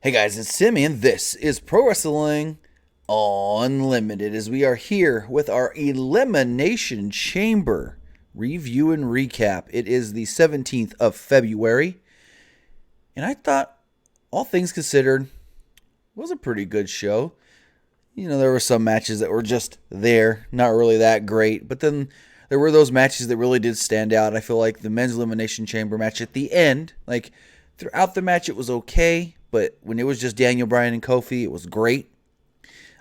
Hey guys, it's Simmy, and this is Pro Wrestling Unlimited as we are here with our Elimination Chamber review and recap. It is the 17th of February, and I thought, all things considered, was a pretty good show. You know, there were some matches that were just there, not really that great, but then there were those matches that really did stand out. I feel like the men's Elimination Chamber match at the end, like throughout the match, it was okay. But when it was just Daniel Bryan and Kofi, it was great.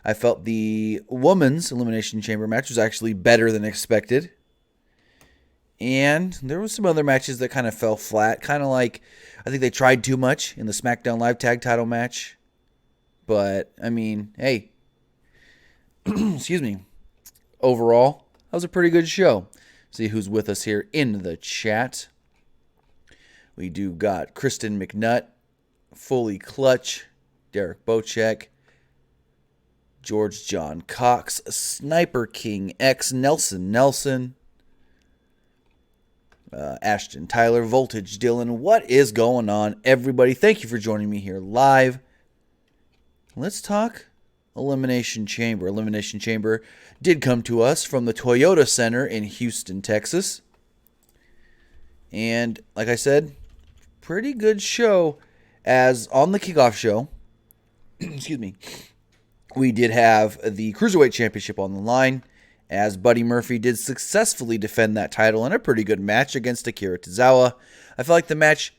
I felt the women's Elimination Chamber match was actually better than expected. And there was some other matches that kind of fell flat. Kind of like, I think they tried too much in the SmackDown Live Tag title match. But, I mean, hey. Excuse me. Overall, that was a pretty good show. See who's with us here in the chat. We do got Kristen McNutt, Fully Clutch, Derek Bocek, George John Cox, Sniper King X, Nelson, Ashton Tyler, Voltage Dylan. What is going on, everybody? Thank you for joining me here live. Let's talk Elimination Chamber. Elimination Chamber did come to us from the Toyota Center in Houston, Texas. And like I said, pretty good show. As on the kickoff show, excuse me, we did have the Cruiserweight Championship on the line, as Buddy Murphy did successfully defend that title in a pretty good match against Akira Tozawa. I feel like the match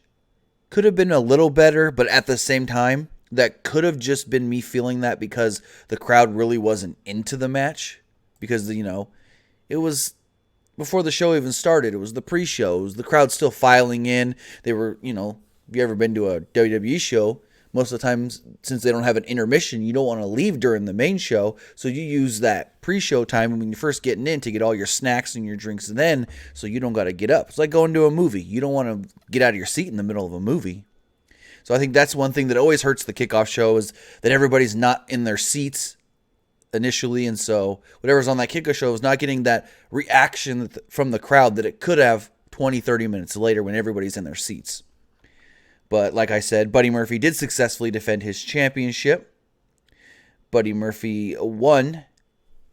could have been a little better, but at the same time, that could have just been me feeling that because the crowd really wasn't into the match. Because, you know, it was before the show even started. It was the pre-shows. The crowd still filing in. They were, you know, if you ever been to a WWE show, most of the times, since they don't have an intermission, you don't want to leave during the main show. So you use that pre-show time when you're first getting in to get all your snacks and your drinks then, so you don't got to get up. It's like going to a movie. You don't want to get out of your seat in the middle of a movie. So I think that's one thing that always hurts the kickoff show is that everybody's not in their seats initially. And so whatever's on that kickoff show is not getting that reaction from the crowd that it could have 20, 30 minutes later when everybody's in their seats. But like I said, Buddy Murphy did successfully defend his championship. Buddy Murphy won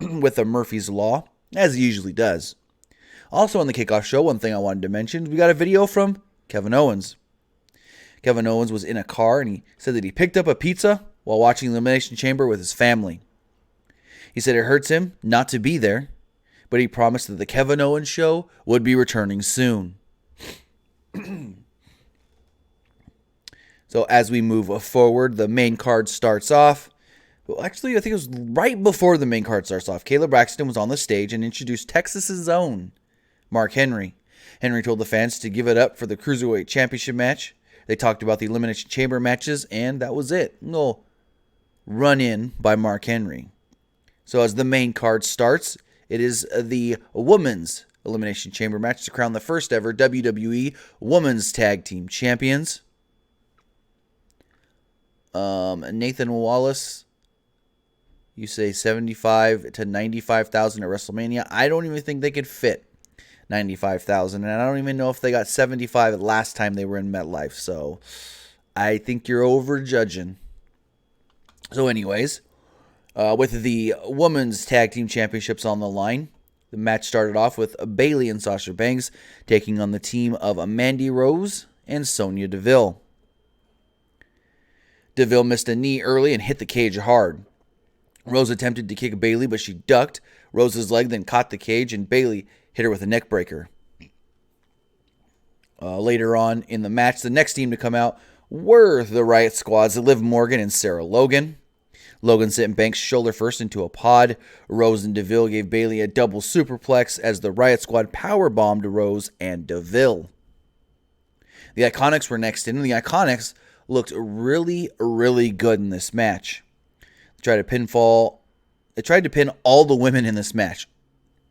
with a Murphy's Law, as he usually does. Also on the kickoff show, one thing I wanted to mention, we got a video from Kevin Owens. Kevin Owens was in a car and he said that he picked up a pizza while watching the Elimination Chamber with his family. He said it hurts him not to be there, but he promised that the Kevin Owens show would be returning soon. So as we move forward, the main card starts off. Well, actually, I think it was right before the main card starts off. Caleb Braxton was on the stage and introduced Texas's own Mark Henry. Henry told the fans to give it up for the Cruiserweight Championship match. They talked about the Elimination Chamber matches, and that was it. No run-in by Mark Henry. So as the main card starts, it is the Women's Elimination Chamber match to crown the first ever WWE Women's Tag Team Champions. Nathan Wallace, you say 75 to 95,000 at WrestleMania. I don't even think they could fit 95,000, and I don't even know if they got 75 last time they were in MetLife. So I think you're overjudging. So, anyways, with the Women's Tag Team Championships on the line, the match started off with Bayley and Sasha Banks taking on the team of Mandy Rose and Sonya Deville. Deville missed a knee early and hit the cage hard. Rose attempted to kick Bayley, but she ducked. Rose's leg then caught the cage, and Bayley hit her with a neck breaker. Later on in the match, the next team to come out were the Riot Squads, Liv Morgan and Sarah Logan. Logan sent Banks shoulder first into a pod. Rose and Deville gave Bayley a double superplex as the Riot Squad powerbombed Rose and Deville. The Iconics were next in, and the Iconics looked really, really good in this match. They tried to pin all the women in this match.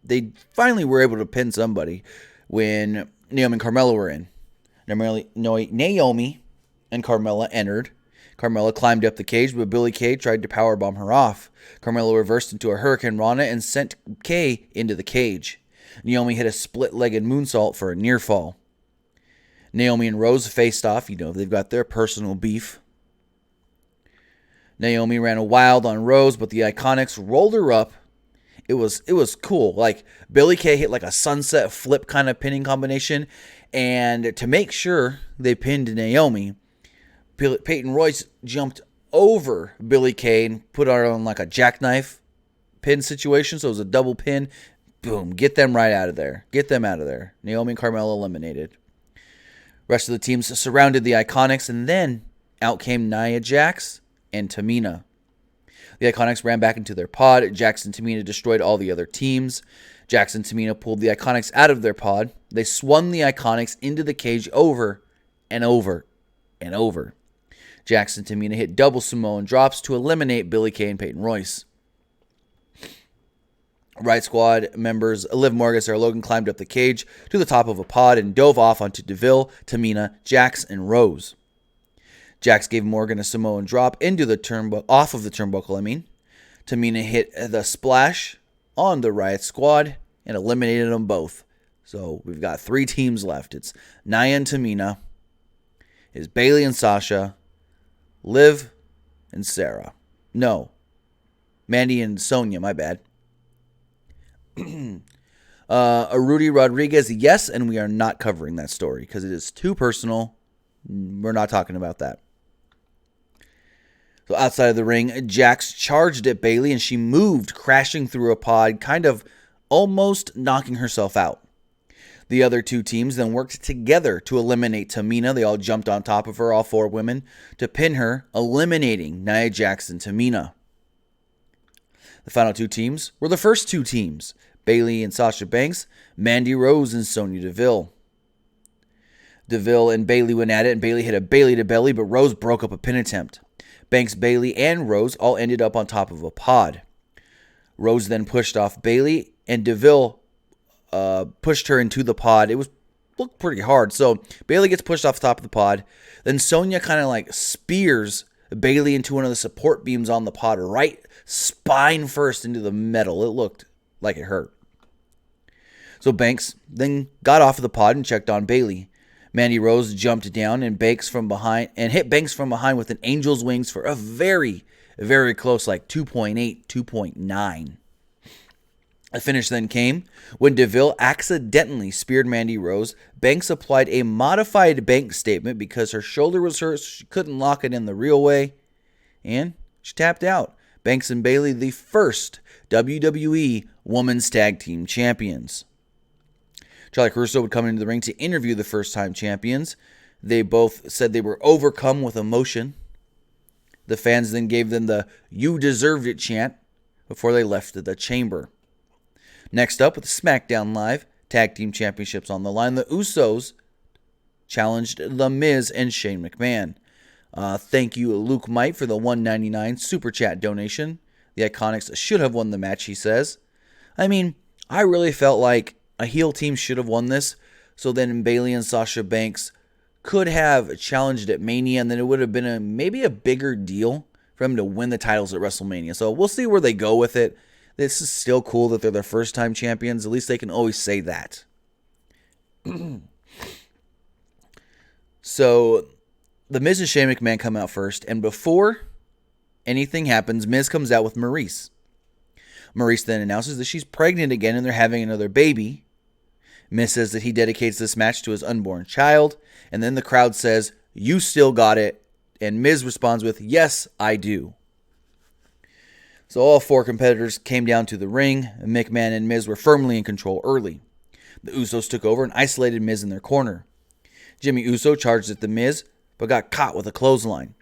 They finally were able to pin somebody when Naomi and Carmella were in. Naomi and Carmella entered. Carmella climbed up the cage, but Billie Kay tried to powerbomb her off. Carmella reversed into a Hurricane Rana and sent Kay into the cage. Naomi hit a split-legged moonsault for a near fall. Naomi and Rose faced off. You know, they've got their personal beef. Naomi ran wild on Rose, but the Iconics rolled her up. It was cool. Like, Billie Kay hit like a sunset flip kind of pinning combination. And to make sure they pinned Naomi, Peyton Royce jumped over Billie Kay and put her on like a jackknife pin situation. So it was a double pin. Boom. Get them right out of there. Get them out of there. Naomi and Carmella eliminated. Rest of the teams surrounded the Iconics, and then out came Nia Jax and Tamina. The Iconics ran back into their pod. Jax and Tamina destroyed all the other teams. Jax and Tamina pulled the Iconics out of their pod. They swung the Iconics into the cage over and over and over. Jax and Tamina hit double Samoan drops to eliminate Billie Kay and Peyton Royce. Riot Squad members Liv Morgan and Sarah Logan climbed up the cage to the top of a pod and dove off onto Deville, Tamina, Jax, and Rose. Jax gave Morgan a Samoan drop into the off of the turnbuckle. Tamina hit the splash on the Riot Squad and eliminated them both. So we've got 3 teams left. It's Nia and Tamina, it's Bayley and Sasha, Liv and Sarah. No, Mandy and Sonya. My bad. Rudy Rodriguez, yes, and we are not covering that story because it is too personal. We're not talking about that. So outside of the ring, Jax charged at Bayley and she moved, crashing through a pod, kind of almost knocking herself out. The other 2 teams then worked together to eliminate Tamina. They all jumped on top of her, all 4 women, to pin her, eliminating Nia Jax and Tamina. The final 2 teams were the first 2 teams, Bayley and Sasha Banks, Mandy Rose and Sonya Deville. Deville and Bayley went at it, and Bayley hit a Bayley to belly, but Rose broke up a pin attempt. Banks, Bayley, and Rose all ended up on top of a pod. Rose then pushed off Bayley, and Deville pushed her into the pod. It looked pretty hard. So Bayley gets pushed off the top of the pod. Then Sonya kind of like spears Bayley into one of the support beams on the pod, right spine first into the metal. It looked like it hurt. So Banks then got off of the pod and checked on Bayley. Mandy Rose jumped down and hit Banks from behind with an angel's wings for a very, very close, like 2.8, 2.9. A finish then came when Deville accidentally speared Mandy Rose. Banks applied a modified Banks statement because her shoulder was hurt, so she couldn't lock it in the real way, and she tapped out. Banks and Bayley, the first WWE Women's Tag Team Champions. Charlie Caruso would come into the ring to interview the first-time champions. They both said they were overcome with emotion. The fans then gave them the "You deserved it" chant before they left the chamber. Next up, with the SmackDown Live Tag Team Championships on the line, the Usos challenged The Miz and Shane McMahon. Thank you, Luke Might, for the $1.99 Super Chat donation. The Iconics should have won the match, he says. I mean, I really felt like a heel team should have won this, so then Bayley and Sasha Banks could have challenged at Mania, and then it would have been maybe a bigger deal for them to win the titles at WrestleMania. So we'll see where they go with it. This is still cool that they're their first-time champions. At least they can always say that. So the Miz and Shane McMahon come out first, and before anything happens, Miz comes out with Maurice. Maurice then announces that she's pregnant again and they're having another baby. Miz says that he dedicates this match to his unborn child, and then the crowd says, "You still got it," and Miz responds with, "Yes, I do." So all 4 competitors came down to the ring. McMahon and Miz were firmly in control early. The Usos took over and isolated Miz in their corner. Jimmy Uso charged at the Miz, but got caught with a clothesline.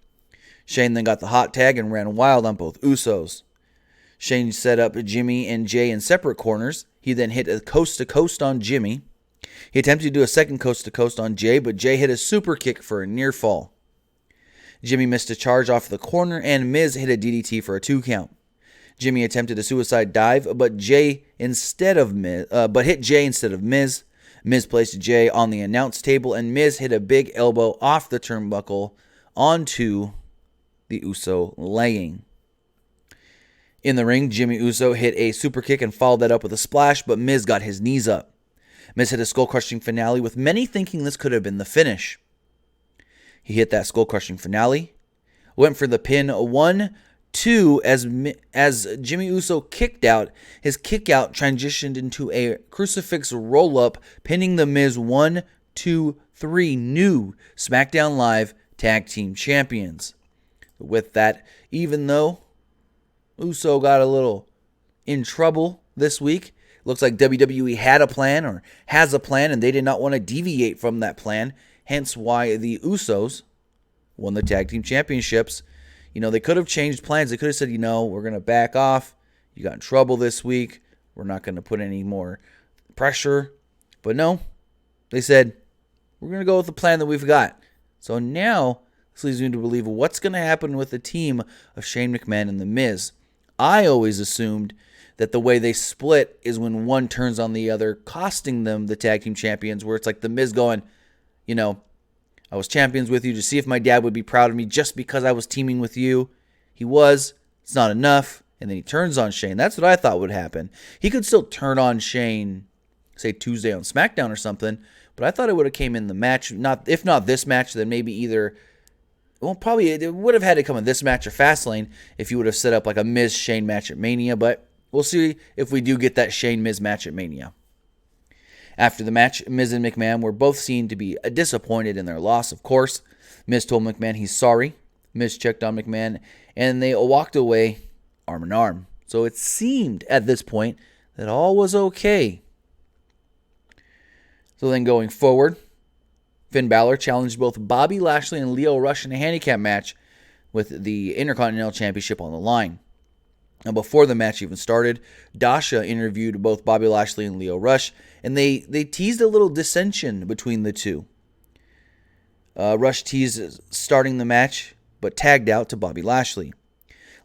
Shane then got the hot tag and ran wild on both Usos. Shane set up Jimmy and Jay in separate corners. He then hit a coast-to-coast on Jimmy. He attempted to do a second coast-to-coast on Jay, but Jay hit a super kick for a near fall. Jimmy missed a charge off the corner, and Miz hit a DDT for a 2 count. Jimmy attempted a suicide dive, but hit Jay instead of Miz. Miz placed Jay on the announce table, and Miz hit a big elbow off the turnbuckle onto the Uso legging. In the ring, Jimmy Uso hit a super kick and followed that up with a splash, but Miz got his knees up. Miz hit a skull-crushing finale, with many thinking this could have been the finish. He hit that skull-crushing finale, went for the pin 1, 2, as Jimmy Uso kicked out, his kick out transitioned into a crucifix roll-up, pinning The Miz 1, 2, 3 new SmackDown Live Tag Team Champions. With that, even though Uso got a little in trouble this week, looks like WWE had a plan or has a plan, and they did not want to deviate from that plan, hence why the Usos won the Tag Team Championships. They could have changed plans. They could have said, we're going to back off. You got in trouble this week. We're not going to put any more pressure. But no, they said, we're going to go with the plan that we've got. So now, this leads me to believe what's going to happen with the team of Shane McMahon and The Miz. I always assumed that the way they split is when one turns on the other, costing them the Tag Team Champions, where it's like The Miz going, I was champions with you to see if my dad would be proud of me just because I was teaming with you. He was. It's not enough. And then he turns on Shane. That's what I thought would happen. He could still turn on Shane, say Tuesday on SmackDown or something, but I thought it would have came in the match. If not this match, then maybe either... Well, probably it would have had to come in this match or Fastlane if you would have set up like a Miz-Shane match at Mania, but we'll see if we do get that Shane-Miz match at Mania. After the match, Miz and McMahon were both seen to be disappointed in their loss, of course. Miz told McMahon he's sorry. Miz checked on McMahon, and they walked away arm in arm. So it seemed at this point that all was okay. So then going forward, Finn Balor challenged both Bobby Lashley and Lio Rush in a handicap match with the Intercontinental Championship on the line. Now, before the match even started, Dasha interviewed both Bobby Lashley and Lio Rush, and they teased a little dissension between the two. Rush teased starting the match, but tagged out to Bobby Lashley.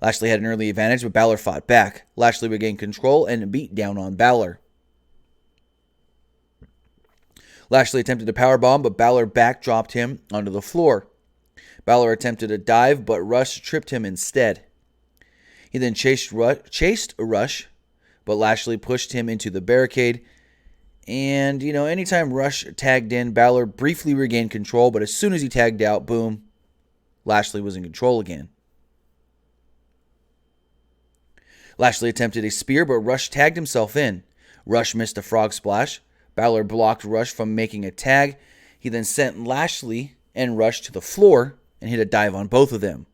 Lashley had an early advantage, but Balor fought back. Lashley regained control and beat down on Balor. Lashley attempted to powerbomb, but Balor backdropped him onto the floor. Balor attempted a dive, but Rush tripped him instead. He then chased Rush, but Lashley pushed him into the barricade. And, anytime Rush tagged in, Balor briefly regained control, but as soon as he tagged out, boom, Lashley was in control again. Lashley attempted a spear, but Rush tagged himself in. Rush missed a frog splash. Balor blocked Rush from making a tag. He then sent Lashley and Rush to the floor and hit a dive on both of them.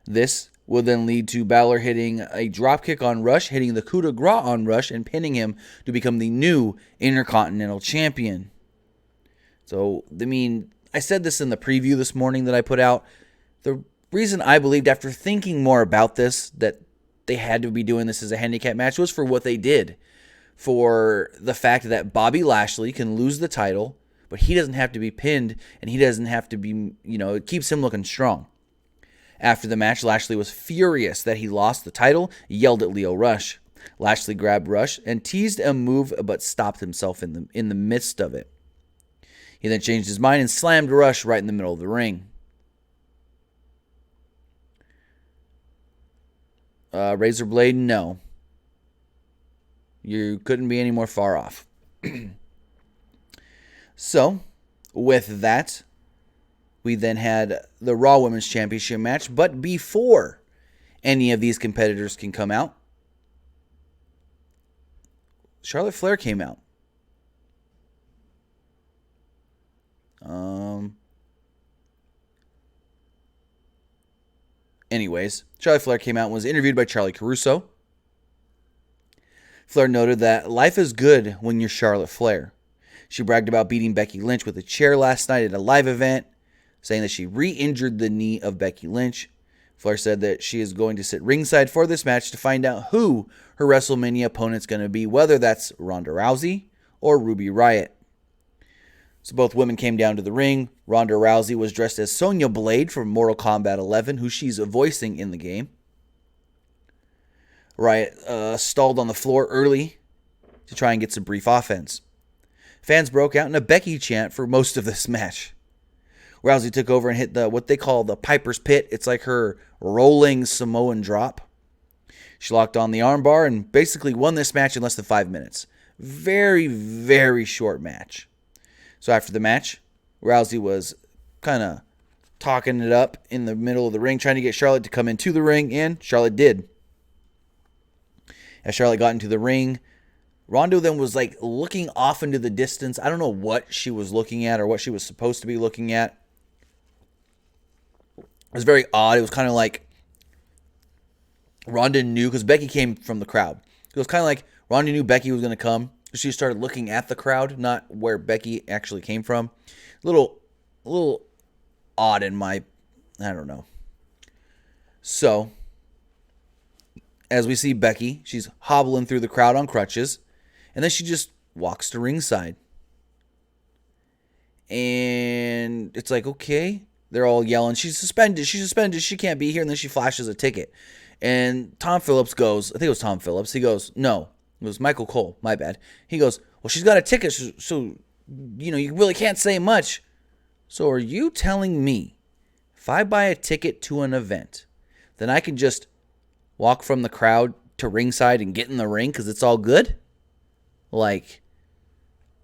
This will then lead to Balor hitting a dropkick on Rush, hitting the coup de grace on Rush, and pinning him to become the new Intercontinental Champion. So, I said this in the preview this morning that I put out. The reason I believed, after thinking more about this, that they had to be doing this as a handicap match was for what they did. For the fact that Bobby Lashley can lose the title, but he doesn't have to be pinned, and he doesn't have to be, it keeps him looking strong. After the match, Lashley was furious that he lost the title, yelled at Lio Rush. Lashley grabbed Rush and teased a move, but stopped himself in the midst of it. He then changed his mind and slammed Rush right in the middle of the ring. Razor Blade, no. You couldn't be any more far off. So, with that, we then had the Raw Women's Championship match. But before any of these competitors can come out, Charlotte Flair came out. Anyways, Charlotte Flair came out and was interviewed by Charlie Caruso. Flair noted that life is good when you're Charlotte Flair. She bragged about beating Becky Lynch with a chair last night at a live event, saying that she re-injured the knee of Becky Lynch. Flair said that she is going to sit ringside for this match to find out who her WrestleMania opponent's going to be, whether that's Ronda Rousey or Ruby Riott. So both women came down to the ring. Ronda Rousey was dressed as Sonya Blade from Mortal Kombat 11, who she's voicing in the game. Riott stalled on the floor early to try and get some brief offense. Fans broke out in a Becky chant for most of this match. Rousey took over and hit what they call the Piper's Pit. It's like her rolling Samoan drop. She locked on the armbar and basically won this match in less than 5 minutes. Very, very short match. So after the match, Rousey was kind of talking it up in the middle of the ring, trying to get Charlotte to come into the ring, and Charlotte did. As Charlotte got into the ring, Ronda then was like looking off into the distance. I don't know what she was looking at or what she was supposed to be looking at. It was very odd. It was kind of like Ronda knew, because Becky came from the crowd. It was kind of like Ronda knew Becky was going to come. She started looking at the crowd, not where Becky actually came from. A little odd in my, I don't know. So, as we see Becky, she's hobbling through the crowd on crutches, and then she just walks to ringside. And it's like, okay, they're all yelling, she's suspended, she can't be here, and then she flashes a ticket. And Tom Phillips goes, I think it was Tom Phillips, he goes, no, it was Michael Cole, my bad. He goes, well, she's got a ticket, so you really can't say much. So are you telling me if I buy a ticket to an event, then I can just walk from the crowd to ringside and get in the ring because it's all good? Like,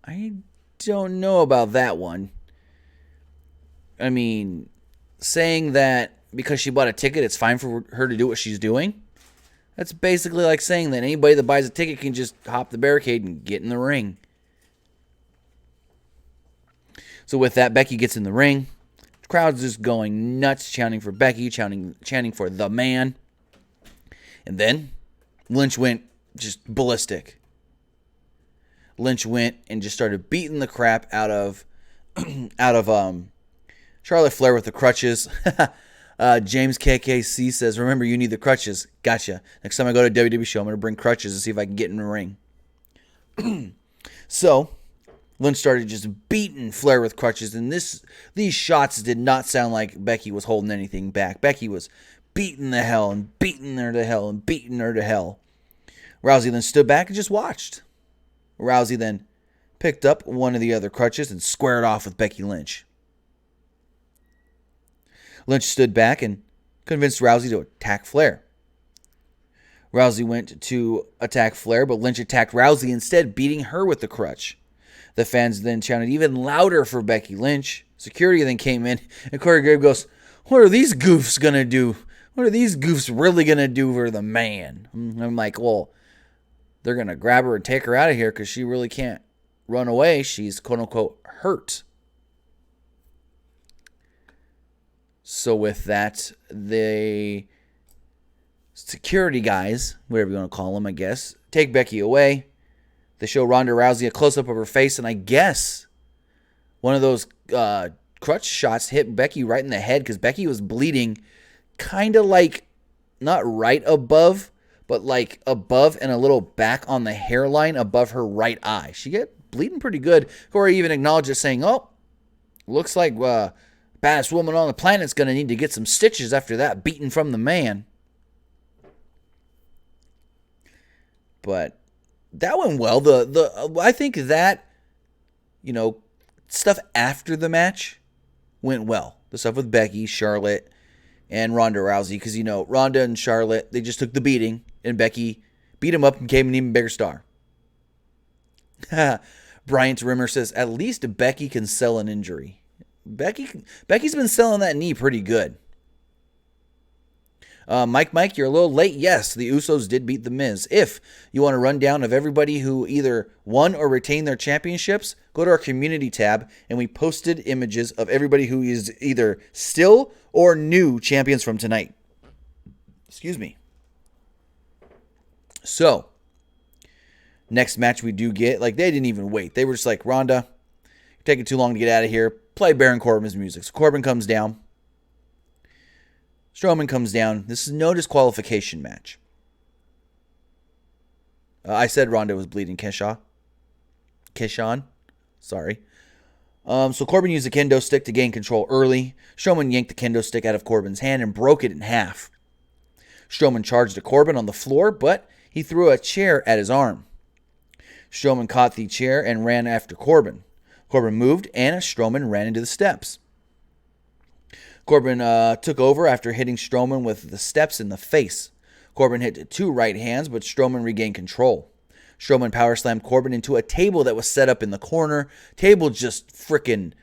I don't know about that one. I mean, saying that because she bought a ticket, it's fine for her to do what she's doing, that's basically like saying that anybody that buys a ticket can just hop the barricade and get in the ring. So with that, Becky gets in the ring. The crowd's just going nuts, chanting for Becky, chanting for the man. And then Lynch went just ballistic. Lynch went and just started beating the crap out of Charlotte Flair with the crutches. James KKC says, remember, you need the crutches. Gotcha. Next time I go to a WWE show, I'm going to bring crutches and see if I can get in the ring. So Lynch started just beating Flair with crutches, and these shots did not sound like Becky was holding anything back. Becky was beating the hell and beating her to hell and beating her to hell. Rousey then stood back and just watched. Rousey then picked up one of the other crutches and squared off with Becky Lynch. Lynch stood back and convinced Rousey to attack Flair. Rousey went to attack Flair, but Lynch attacked Rousey instead, beating her with the crutch. The fans then chanted even louder for Becky Lynch. Security then came in, and Corey Graves goes, what are these goofs going to do? What are these goofs really going to do for the man? I'm like, well, they're going to grab her and take her out of here because she really can't run away. She's quote-unquote hurt. So with that, the security guys, whatever you want to call them, I guess, take Becky away. They show Ronda Rousey a close-up of her face, and I guess one of those crutch shots hit Becky right in the head because Becky was bleeding kind of like, not right above, but like above and a little back on the hairline above her right eye. She get bleeding pretty good. Corey even acknowledged it, saying, oh, looks like baddest woman on the planet's going to need to get some stitches after that beating from the man. But that went well. I think that, stuff after the match went well. The stuff with Becky, Charlotte, and Ronda Rousey. Because, Ronda and Charlotte, they just took the beating. And Becky beat him up and became an even bigger star. Bryant Rimmer says, at least Becky can sell an injury. Becky's been selling that knee pretty good. Mike, you're a little late. Yes, the Usos did beat The Miz. If you want a rundown of everybody who either won or retained their championships, go to our community tab, and we posted images of everybody who is either still or new champions from tonight. Excuse me. So, next match we do get, they didn't even wait. They were just like, Ronda, you're taking too long to get out of here. Play Baron Corbin's music. So Corbin comes down. Strowman comes down. This is no disqualification match. I said Ronda was bleeding. Kishon. Sorry. So Corbin used the kendo stick to gain control early. Strowman yanked the kendo stick out of Corbin's hand and broke it in half. Strowman charged at Corbin on the floor, but he threw a chair at his arm. Strowman caught the chair and ran after Corbin. Corbin moved, and Strowman ran into the steps. Corbin took over after hitting Strowman with the steps in the face. Corbin hit 2 right hands, but Strowman regained control. Strowman power slammed Corbin into a table that was set up in the corner. Table just freaking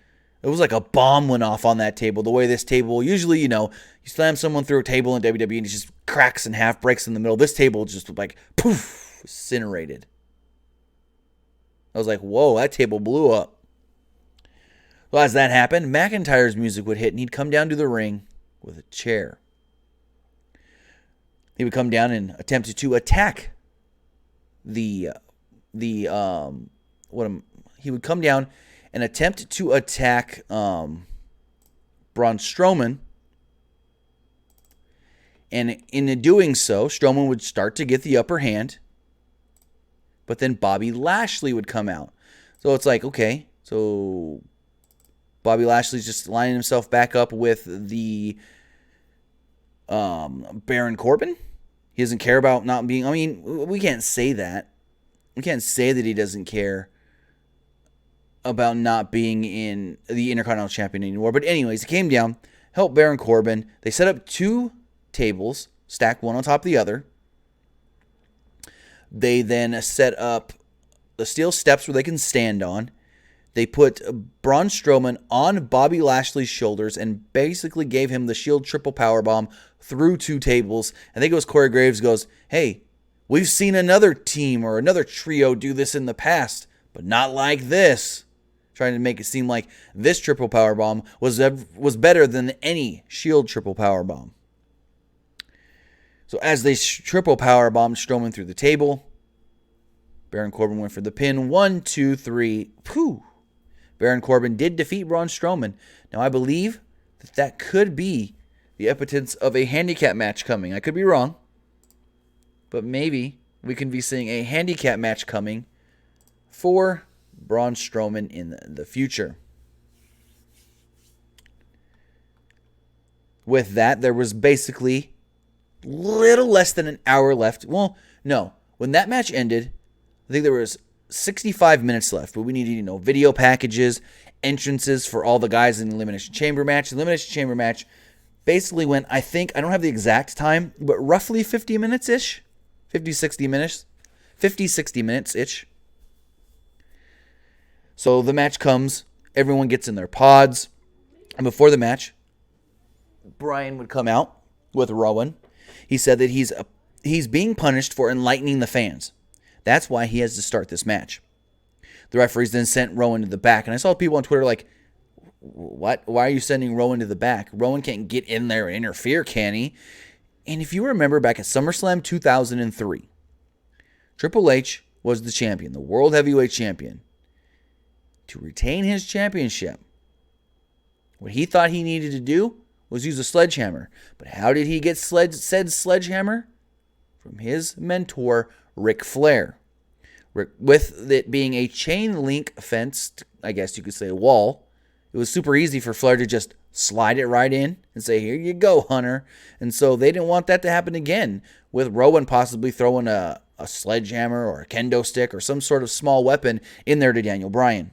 It was like a bomb went off on that table. The way this table, usually, you slam someone through a table in WWE and it just cracks in half, breaks in the middle. This table just like, poof, incinerated. I was like, whoa, that table blew up. Well, as that happened, McIntyre's music would hit and he'd come down to the ring with a chair. He would come down and attempt to attack he would come down and attempt to attack Braun Strowman. And in doing so, Strowman would start to get the upper hand. But then Bobby Lashley would come out. So it's like, okay, so Bobby Lashley's just lining himself back up with the Baron Corbin. He doesn't care about not being... I mean, we can't say that. We can't say that he doesn't care about not being in the Intercontinental Champion anymore. But anyways, he came down, helped Baron Corbin. They set up 2 tables, stacked one on top of the other. They then set up the steel steps where they can stand on. They put Braun Strowman on Bobby Lashley's shoulders and basically gave him the Shield triple powerbomb through 2 tables. I think it was Corey Graves goes, hey, we've seen another team or another trio do this in the past, but not like this. Trying to make it seem like this triple powerbomb was better than any Shield triple powerbomb. So as they triple powerbombed Strowman through the table, Baron Corbin went for the pin. 1, 2, 3. Pooh. Baron Corbin did defeat Braun Strowman. Now, I believe that could be the epitome of a handicap match coming. I could be wrong, but maybe we can be seeing a handicap match coming for Braun Strowman in the future. With that, there was basically little less than an hour left. Well, no. When that match ended, I think there was 65 minutes left, but we needed, video packages, entrances for all the guys in the Elimination Chamber match. The Elimination Chamber match basically went, I don't have the exact time, but roughly 50 minutes-ish. 60 minutes-ish. So the match comes, everyone gets in their pods, and before the match, Bryan would come out with Rowan. He said that he's being punished for enlightening the fans. That's why he has to start this match. The referees then sent Rowan to the back. And I saw people on Twitter like, what? Why are you sending Rowan to the back? Rowan can't get in there and interfere, can he? And if you remember back at SummerSlam 2003, Triple H was the champion, the World Heavyweight Champion. To retain his championship, what he thought he needed to do was use a sledgehammer. But how did he get said sledgehammer? From his mentor, Ric Flair. With it being a chain link fenced, I guess you could say, a wall, it was super easy for Flair to just slide it right in and say, here you go, Hunter. And so they didn't want that to happen again, with Rowan possibly throwing a sledgehammer or a kendo stick or some sort of small weapon in there to Daniel Bryan.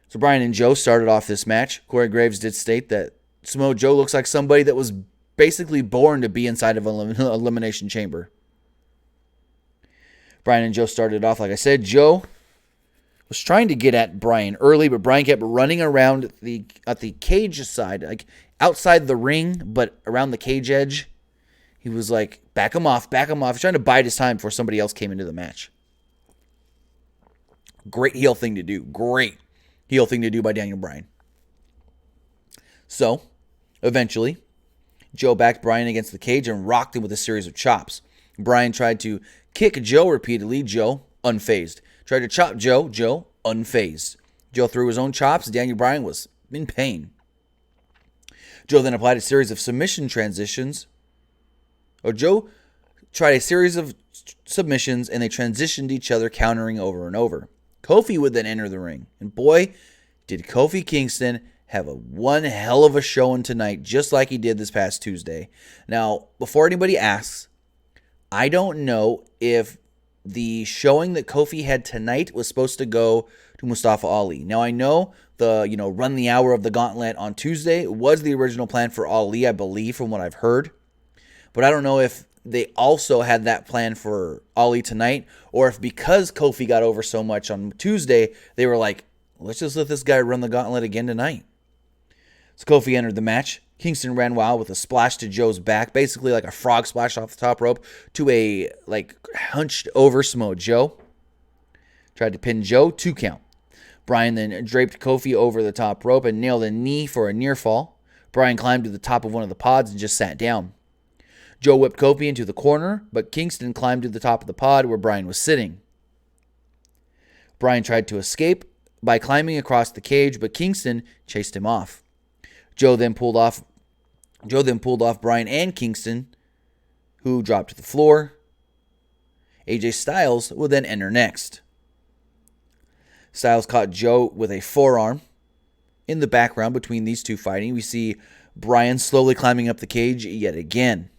So Bryan and Joe started off this match. Corey Graves did state that Samoa Joe looks like somebody that was basically born to be inside of an Elimination Chamber. Bryan and Joe started off, like I said. Joe was trying to get at Bryan early, but Bryan kept running around at the cage side, like outside the ring, but around the cage edge. He was like, back him off. He's trying to bide his time before somebody else came into the match. Great heel thing to do. Great heel thing to do by Daniel Bryan. So, eventually, Joe backed Bryan against the cage and rocked him with a series of chops. Bryan tried to kick Joe repeatedly. Joe, unfazed. Tried to chop Joe. Joe, unfazed. Joe threw his own chops. Daniel Bryan was in pain. Joe then applied a series of submission transitions. Joe tried a series of submissions, and they transitioned each other, countering over and over. Kofi would then enter the ring. And boy, did Kofi Kingston have one hell of a showing tonight, just like he did this past Tuesday. Now, before anybody asks, I don't know if the showing that Kofi had tonight was supposed to go to Mustafa Ali. Now, I know the, run the hour of the gauntlet on Tuesday was the original plan for Ali, I believe, from what I've heard. But I don't know if they also had that plan for Ali tonight, or if because Kofi got over so much on Tuesday, they were like, let's just let this guy run the gauntlet again tonight. So Kofi entered the match. Kingston ran wild with a splash to Joe's back, basically like a frog splash off the top rope to a hunched over Samoa Joe. Tried to pin Joe, 2 count. Bryan then draped Kofi over the top rope and nailed a knee for a near fall. Bryan climbed to the top of one of the pods and just sat down. Joe whipped Kofi into the corner, but Kingston climbed to the top of the pod where Bryan was sitting. Bryan tried to escape by climbing across the cage, but Kingston chased him off. Joe then pulled off Bryan and Kingston, who dropped to the floor. AJ Styles will then enter next. Styles caught Joe with a forearm. In the background between these two fighting, we see Bryan slowly climbing up the cage yet again.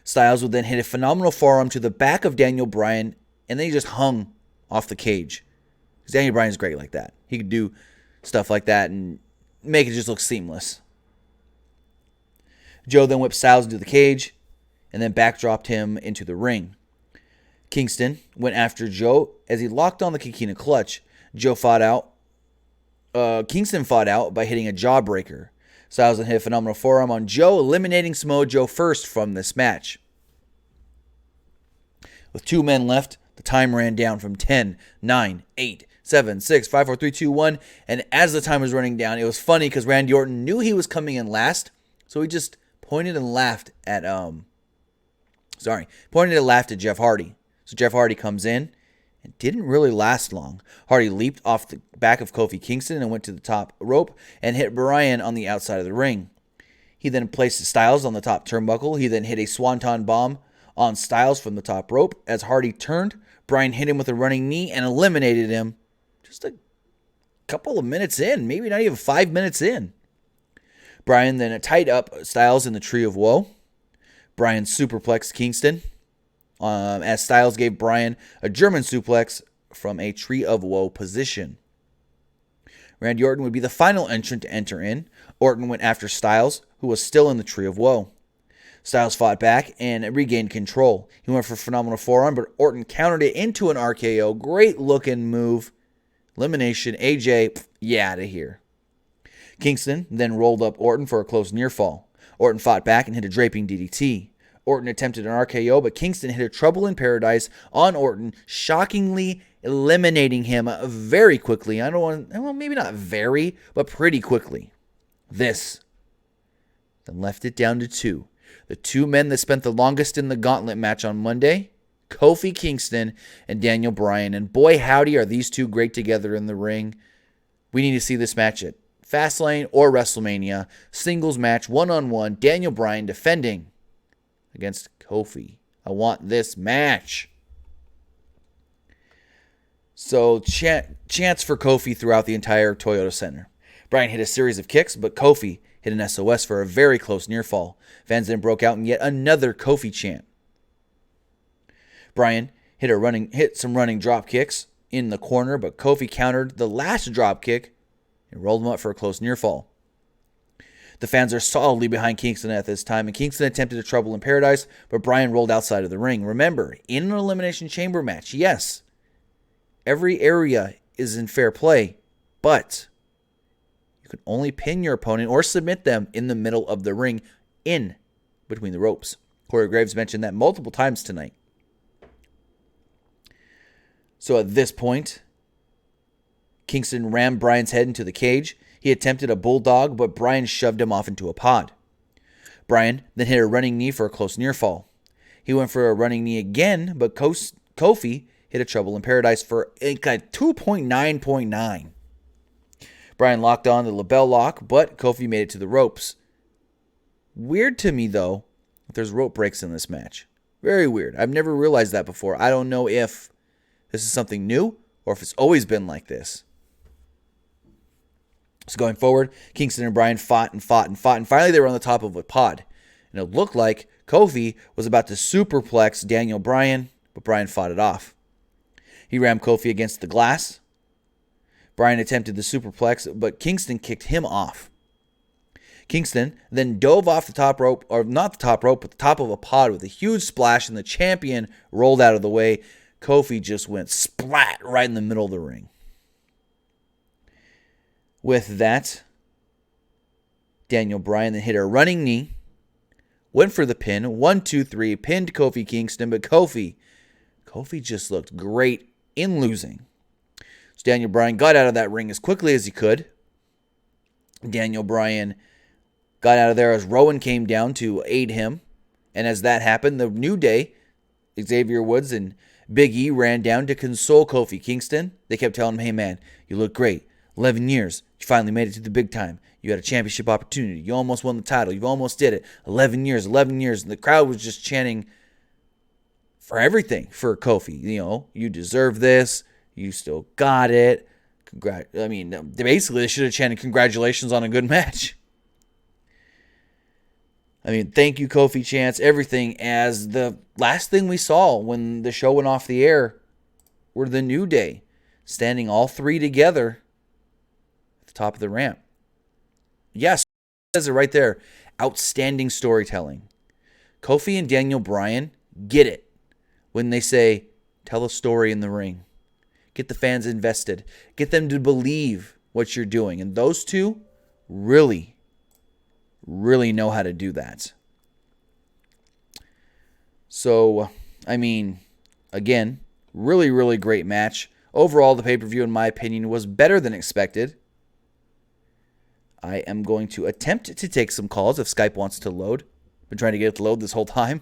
Styles would then hit a phenomenal forearm to the back of Daniel Bryan, and then he just hung off the cage. Because Daniel Bryan's great like that. He could do stuff like that and make it just look seamless. Joe then whipped Styles into the cage and then backdropped him into the ring. Kingston went after Joe as he locked on the Kikina clutch. Kingston fought out by hitting a jawbreaker. Styles then hit a phenomenal forearm on Joe, eliminating Samoa Joe first from this match. With 2 men left, the time ran down from 10, 9, 8, 7, 6, 5, 4, 3, 2, 1. And as the time was running down, it was funny because Randy Orton knew he was coming in last, so he just pointed and laughed at Jeff Hardy. So Jeff Hardy comes in and didn't really last long. Hardy leaped off the back of Kofi Kingston and went to the top rope and hit Bryan on the outside of the ring. He then placed Styles on the top turnbuckle. He then hit a swanton bomb on Styles from the top rope. As Hardy turned, Bryan hit him with a running knee and eliminated him just a couple of minutes in, maybe not even 5 minutes in. Bryan then tied up Styles in the Tree of Woe. Bryan superplexed Kingston as Styles gave Bryan a German suplex from a Tree of Woe position. Randy Orton would be the final entrant to enter in. Orton went after Styles, who was still in the Tree of Woe. Styles fought back and regained control. He went for a phenomenal forearm, but Orton countered it into an RKO. Great looking move. Elimination. AJ, out of here. Kingston then rolled up Orton for a close near fall. Orton fought back and hit a draping DDT. Orton attempted an RKO, but Kingston hit a Trouble in Paradise on Orton, shockingly eliminating him very quickly. Maybe not very, but pretty quickly. This then left it down to 2. The 2 men that spent the longest in the gauntlet match on Monday, Kofi Kingston and Daniel Bryan. And boy, howdy, are these 2 great together in the ring. We need to see this match at Fastlane or WrestleMania. Singles match, one-on-one, Daniel Bryan defending against Kofi. I want this match. So, chance for Kofi throughout the entire Toyota Center. Bryan hit a series of kicks, but Kofi hit an SOS for a very close near fall. Fans then broke out in yet another Kofi chant. Bryan hit some running drop kicks in the corner, but Kofi countered the last drop kick and rolled him up for a close near fall. The fans are solidly behind Kingston at this time, and Kingston attempted a Trouble in Paradise, but Bryan rolled outside of the ring. Remember, in an Elimination Chamber match, yes, every area is in fair play, but you can only pin your opponent or submit them in the middle of the ring, in between the ropes. Corey Graves mentioned that multiple times tonight. So at this point, Kingston rammed Bryan's head into the cage. He attempted a bulldog, but Bryan shoved him off into a pod. Bryan then hit a running knee for a close near fall. He went for a running knee again, but Kofi hit a Trouble in Paradise for a 2.9.9. Bryan locked on the label lock, but Kofi made it to the ropes. Weird to me, though, that there's rope breaks in this match. Very weird. I've never realized that before. I don't know if this is something new or if it's always been like this. So going forward, Kingston and Bryan fought, and finally they were on the top of a pod. And it looked like Kofi was about to superplex Daniel Bryan, but Bryan fought it off. He rammed Kofi against the glass. Bryan attempted the superplex, but Kingston kicked him off. Kingston then dove off the top rope, or not the top rope, but the top of a pod with a huge splash, and the champion rolled out of the way. Kofi just went splat right in the middle of the ring. With that, Daniel Bryan then hit a running knee, went for the pin, 1, 2, 3, pinned Kofi Kingston, but Kofi just looked great in losing. So Daniel Bryan got out of that ring as quickly as he could. Daniel Bryan got out of there as Rowan came down to aid him. And as that happened, the New Day, Xavier Woods and Big E, ran down to console Kofi Kingston. They kept telling him, hey man, you look great. 11 years. You finally made it to the big time. You had a championship opportunity. You almost won the title. You almost did it. 11 years. And the crowd was just chanting for everything for Kofi. You know, you deserve this. You still got it. Basically, they should have chanted congratulations on a good match. I mean, thank you, Kofi chants, everything. As the last thing we saw when the show went off the air were the New Day standing all three together at the top of the ramp. Yes, it says it right there. Outstanding storytelling. Kofi and Daniel Bryan get it when they say, tell a story in the ring. Get the fans invested. Get them to believe what you're doing. And those two really know how to do that. So, I mean, again, really great match. Overall, the pay-per-view, in my opinion, was better than expected. I am going to attempt to take some calls if Skype wants to load. Been trying to get it to load this whole time.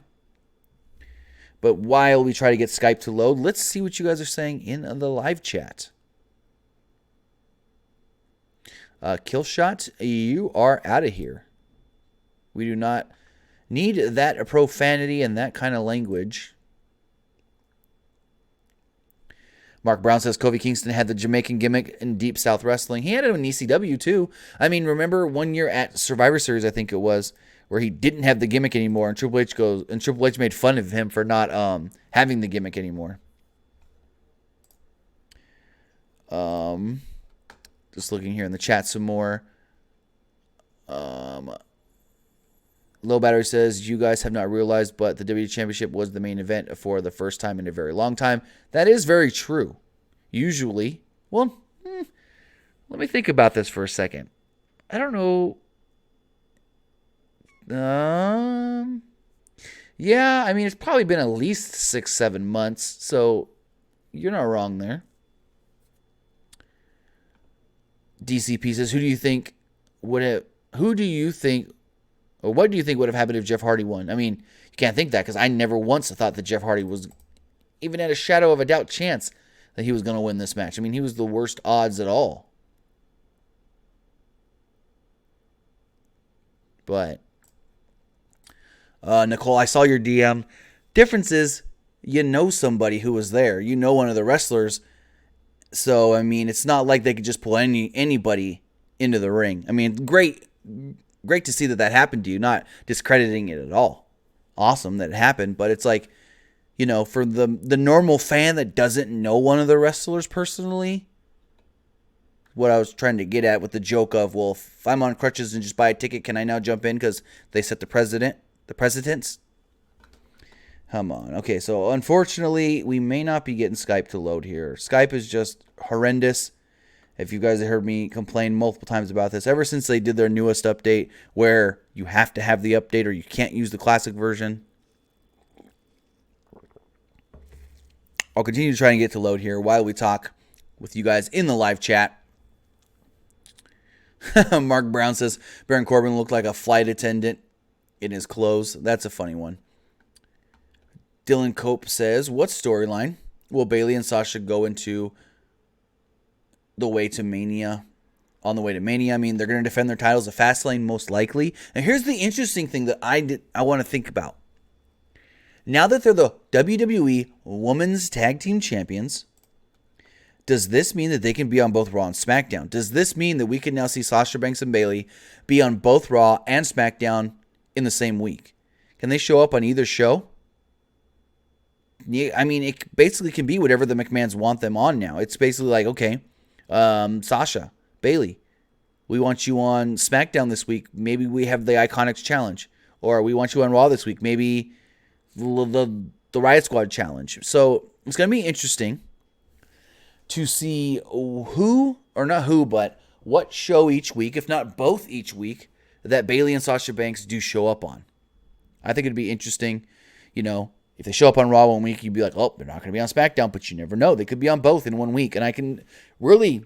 But while we try to get Skype to load, let's see what you guys are saying in the live chat. Killshot, you are out of here. We do not need that profanity and that kind of language. Mark Brown says Kofi Kingston had the Jamaican gimmick in Deep South Wrestling. He had it in ECW too. I mean, remember one year at Survivor Series, I think it was, where he didn't have the gimmick anymore, and Triple H made fun of him for not having the gimmick anymore. Just looking here in the chat some more. Low Battery says, you guys have not realized, but the WWE Championship was the main event for the first time in a very long time. That is very true. Usually, let me think about this for a second. I don't know. Yeah, I mean, it's probably been at least 6-7 months, so you're not wrong there. DCP says, what do you think would have happened if Jeff Hardy won? I mean, you can't think that, because I never once thought that Jeff Hardy was even at a shadow of a doubt chance that he was going to win this match. I mean, he was the worst odds at all. But Nicole, I saw your DM. Difference is, you know somebody who was there. You know one of the wrestlers. So, I mean, it's not like they could just pull anybody into the ring. I mean, great to see that happened to you. Not discrediting it at all. Awesome that it happened. But it's like, you know, for the normal fan that doesn't know one of the wrestlers personally, what I was trying to get at with the joke of, well, if I'm on crutches and just buy a ticket, can I now jump in because they set the precedents? Come on. Okay, so unfortunately, we may not be getting Skype to load here. Skype is just horrendous. If you guys have heard me complain multiple times about this, ever since they did their newest update where you have to have the update or you can't use the classic version. I'll continue to try and get to load here while we talk with you guys in the live chat. Mark Brown says, Baron Corbin looked like a flight attendant in his clothes. That's a funny one. Dylan Cope says, what storyline will Bayley and Sasha go into on the way to Mania? I mean, they're going to defend their titles at Fastlane most likely. And here's the interesting thing that I want to think about. Now that they're the WWE Women's Tag Team Champions, does this mean that they can be on both Raw and SmackDown? Does this mean that we can now see Sasha Banks and Bayley be on both Raw and SmackDown in the same week? Can they show up on either show? Yeah, I mean, it basically can be whatever the McMahons want them on now. It's basically like, okay, Sasha, Bayley, we want you on SmackDown this week. Maybe we have the Iconics Challenge. Or we want you on Raw this week. Maybe the Riot Squad Challenge. So it's going to be interesting to see but what show each week, if not both each week, that Bayley and Sasha Banks do show up on. I think it'd be interesting, if they show up on Raw one week, you'd be like, oh, they're not going to be on SmackDown, but you never know. They could be on both in 1 week. And I can really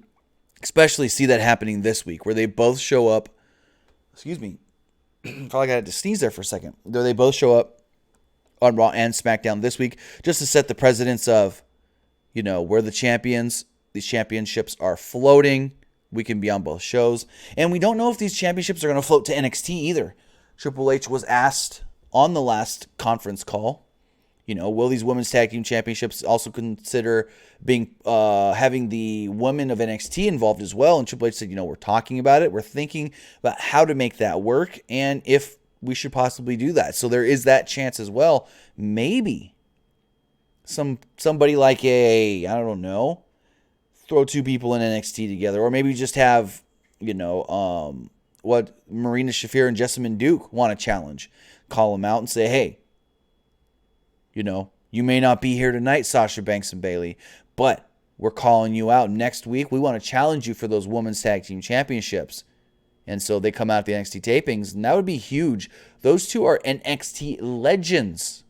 especially see that happening this week, where they both show up. Excuse me. I felt like I had to sneeze there for a second. They both show up on Raw and SmackDown this week, just to set the precedence of, we're the champions. These championships are floating. We can be on both shows. And we don't know if these championships are going to float to NXT either. Triple H was asked on the last conference call, will these women's tag team championships also consider being having the women of NXT involved as well? And Triple H said, we're talking about it. We're thinking about how to make that work and if we should possibly do that. So there is that chance as well. Maybe somebody like I don't know, throw two people in NXT together, or maybe just have, what Marina Shafir and Jessamine Duke want to challenge. Call them out and say, hey, you may not be here tonight, Sasha Banks and Bayley, but we're calling you out next week. We want to challenge you for those women's tag team championships. And so they come out at the NXT tapings, and that would be huge. Those two are NXT legends.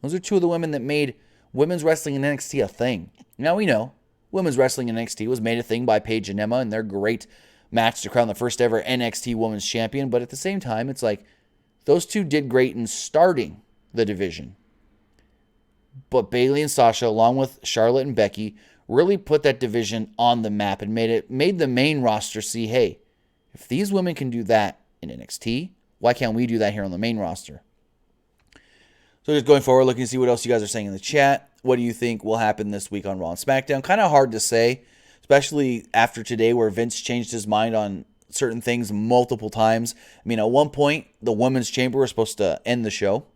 Those are two of the women that made women's wrestling in NXT a thing. Now we know women's wrestling in NXT was made a thing by Paige and Emma and their great match to crown the first ever NXT Women's Champion. But at the same time, it's like those two did great in starting the division. But Bayley and Sasha, along with Charlotte and Becky, really put that division on the map and made the main roster see, hey, if these women can do that in NXT, why can't we do that here on the main roster? So just going forward, looking to see what else you guys are saying in the chat. What do you think will happen this week on Raw and SmackDown? Kind of hard to say, especially after today where Vince changed his mind on certain things multiple times. I mean, at one point, the Women's Chamber was supposed to end the show.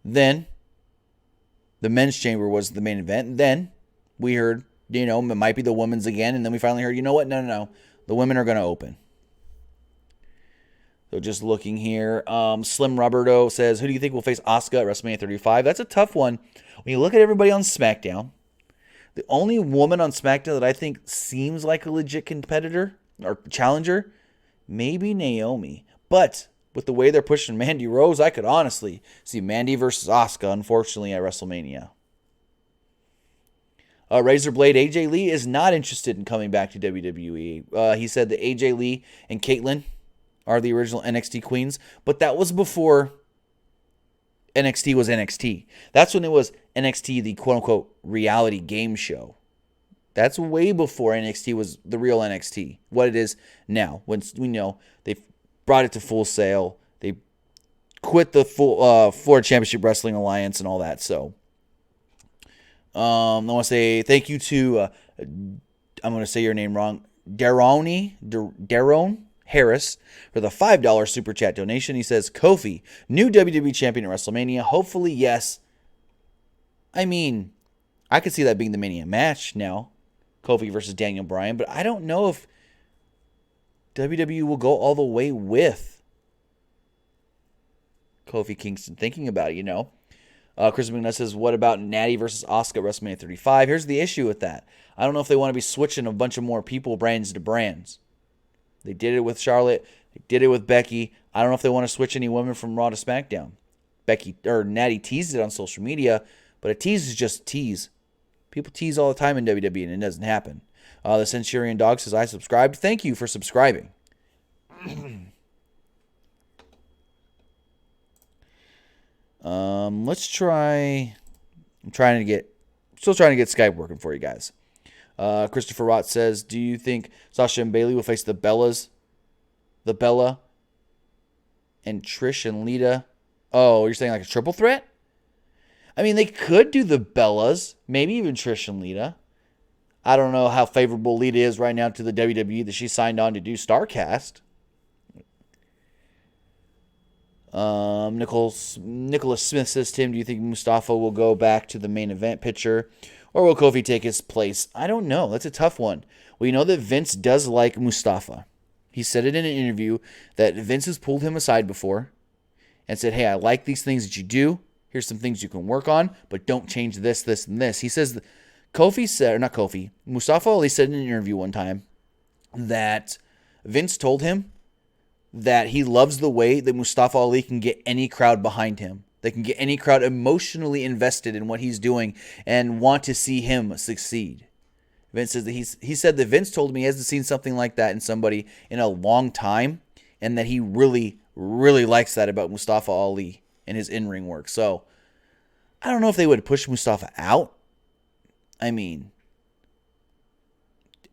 Then the Men's Chamber was the main event. And then we heard, it might be the Women's again. And then we finally heard, you know what? No. The women are going to open. So just looking here, Slim Roberto says, who do you think will face Asuka at WrestleMania 35? That's a tough one. When you look at everybody on SmackDown, the only woman on SmackDown that I think seems like a legit competitor or challenger, maybe Naomi. But with the way they're pushing Mandy Rose, I could honestly see Mandy versus Asuka, unfortunately, at WrestleMania. Razorblade AJ Lee is not interested in coming back to WWE. He said that AJ Lee and Caitlyn are the original NXT queens, but that was before NXT was NXT. That's when it was NXT, the quote-unquote reality game show. That's way before NXT was the real NXT, what it is now. When we know they've brought it to Full Sail, they quit the Florida Championship Wrestling Alliance and all that. So I want to say thank you to, I'm going to say your name wrong, Daron Harris for the $5 super chat donation. He says, Kofi, new WWE champion at WrestleMania. Hopefully, yes. I mean, I could see that being the Mania match now. Kofi versus Daniel Bryan. But I don't know if WWE will go all the way with Kofi Kingston. Thinking about it, Chris McNutt says, what about Natty versus Asuka at WrestleMania 35? Here's the issue with that. I don't know if they want to be switching a bunch of more people, brands to brands. They did it with Charlotte. They did it with Becky. I don't know if they want to switch any women from Raw to SmackDown. Natty teased it on social media, but a tease is just a tease. People tease all the time in WWE, and it doesn't happen. The Centurion Dog says, I subscribed. Thank you for subscribing. Let's try. I'm still trying to get Skype working for you guys. Christopher Rott says, do you think Sasha and Bayley will face the Bellas? The Bella and Trish and Lita? Oh, you're saying like a triple threat? I mean, they could do the Bellas, maybe even Trish and Lita. I don't know how favorable Lita is right now to the WWE that she signed on to do StarCast. Nicholas Smith says, Tim, do you think Mustafa will go back to the main event picture? Or will Kofi take his place? I don't know. That's a tough one. We know that Vince does like Mustafa. He said it in an interview that Vince has pulled him aside before and said, hey, I like these things that you do. Here's some things you can work on, but don't change this, this, and this. He says, Mustafa Ali said in an interview one time that Vince told him that he loves the way that Mustafa Ali can get any crowd behind him. They can get any crowd emotionally invested in what he's doing and want to see him succeed. Vince says that he said that Vince told him he hasn't seen something like that in somebody in a long time, and that he really, really likes that about Mustafa Ali and his in-ring work. So I don't know if they would push Mustafa out. I mean,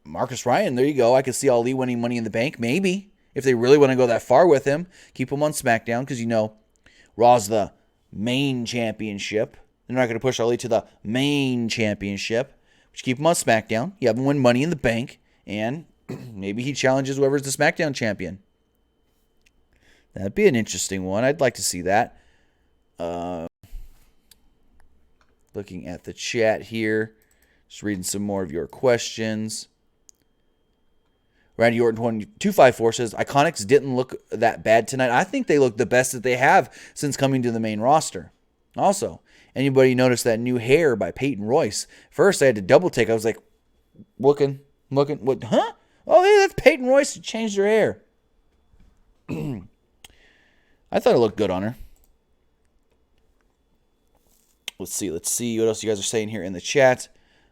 Marcus Ryan, there you go. I could see Ali winning Money in the Bank, maybe. If they really want to go that far with him, keep him on SmackDown, because, you know, Raw's the main championship. They're not going to push Ali to the main championship. But you keep him on SmackDown. You have him win Money in the Bank, and maybe he challenges whoever's the SmackDown champion. That'd be an interesting one. I'd like to see that. Looking at the chat here. Just reading some more of your questions. Randy Orton 254 says, Iconics didn't look that bad tonight. I think they look the best that they have since coming to the main roster. Also, anybody notice that new hair by Peyton Royce? First, I had to double take. I was like, looking, what? Huh? Oh, yeah, that's Peyton Royce who changed her hair. I thought it looked good on her. Let's see what else you guys are saying here in the chat.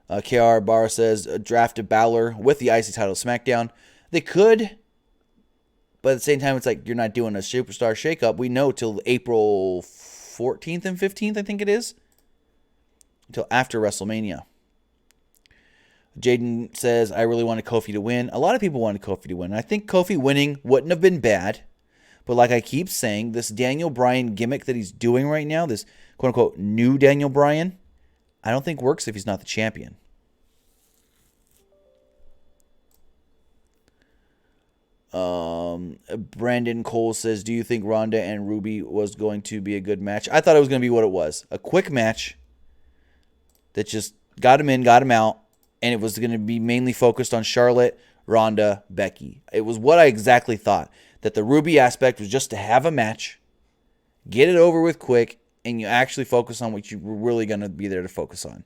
KR Barra says, draft a Balor with the IC title SmackDown. They could, but at the same time, it's like you're not doing a superstar shakeup. We know till April 14th and 15th, I think it is. Until after WrestleMania. Jaden says, I really wanted Kofi to win. A lot of people wanted Kofi to win. I think Kofi winning wouldn't have been bad. But like I keep saying, this Daniel Bryan gimmick that he's doing right now, this quote-unquote new Daniel Bryan, I don't think works if he's not the champion. Brandon Cole says, do you think Ronda and Ruby was going to be a good match? I thought it was going to be what it was. A quick match that just got him in, got him out, and it was going to be mainly focused on Charlotte, Ronda, Becky. It was what I exactly thought. That the Ruby aspect was just to have a match, get it over with quick, and you actually focus on what you were really going to be there to focus on.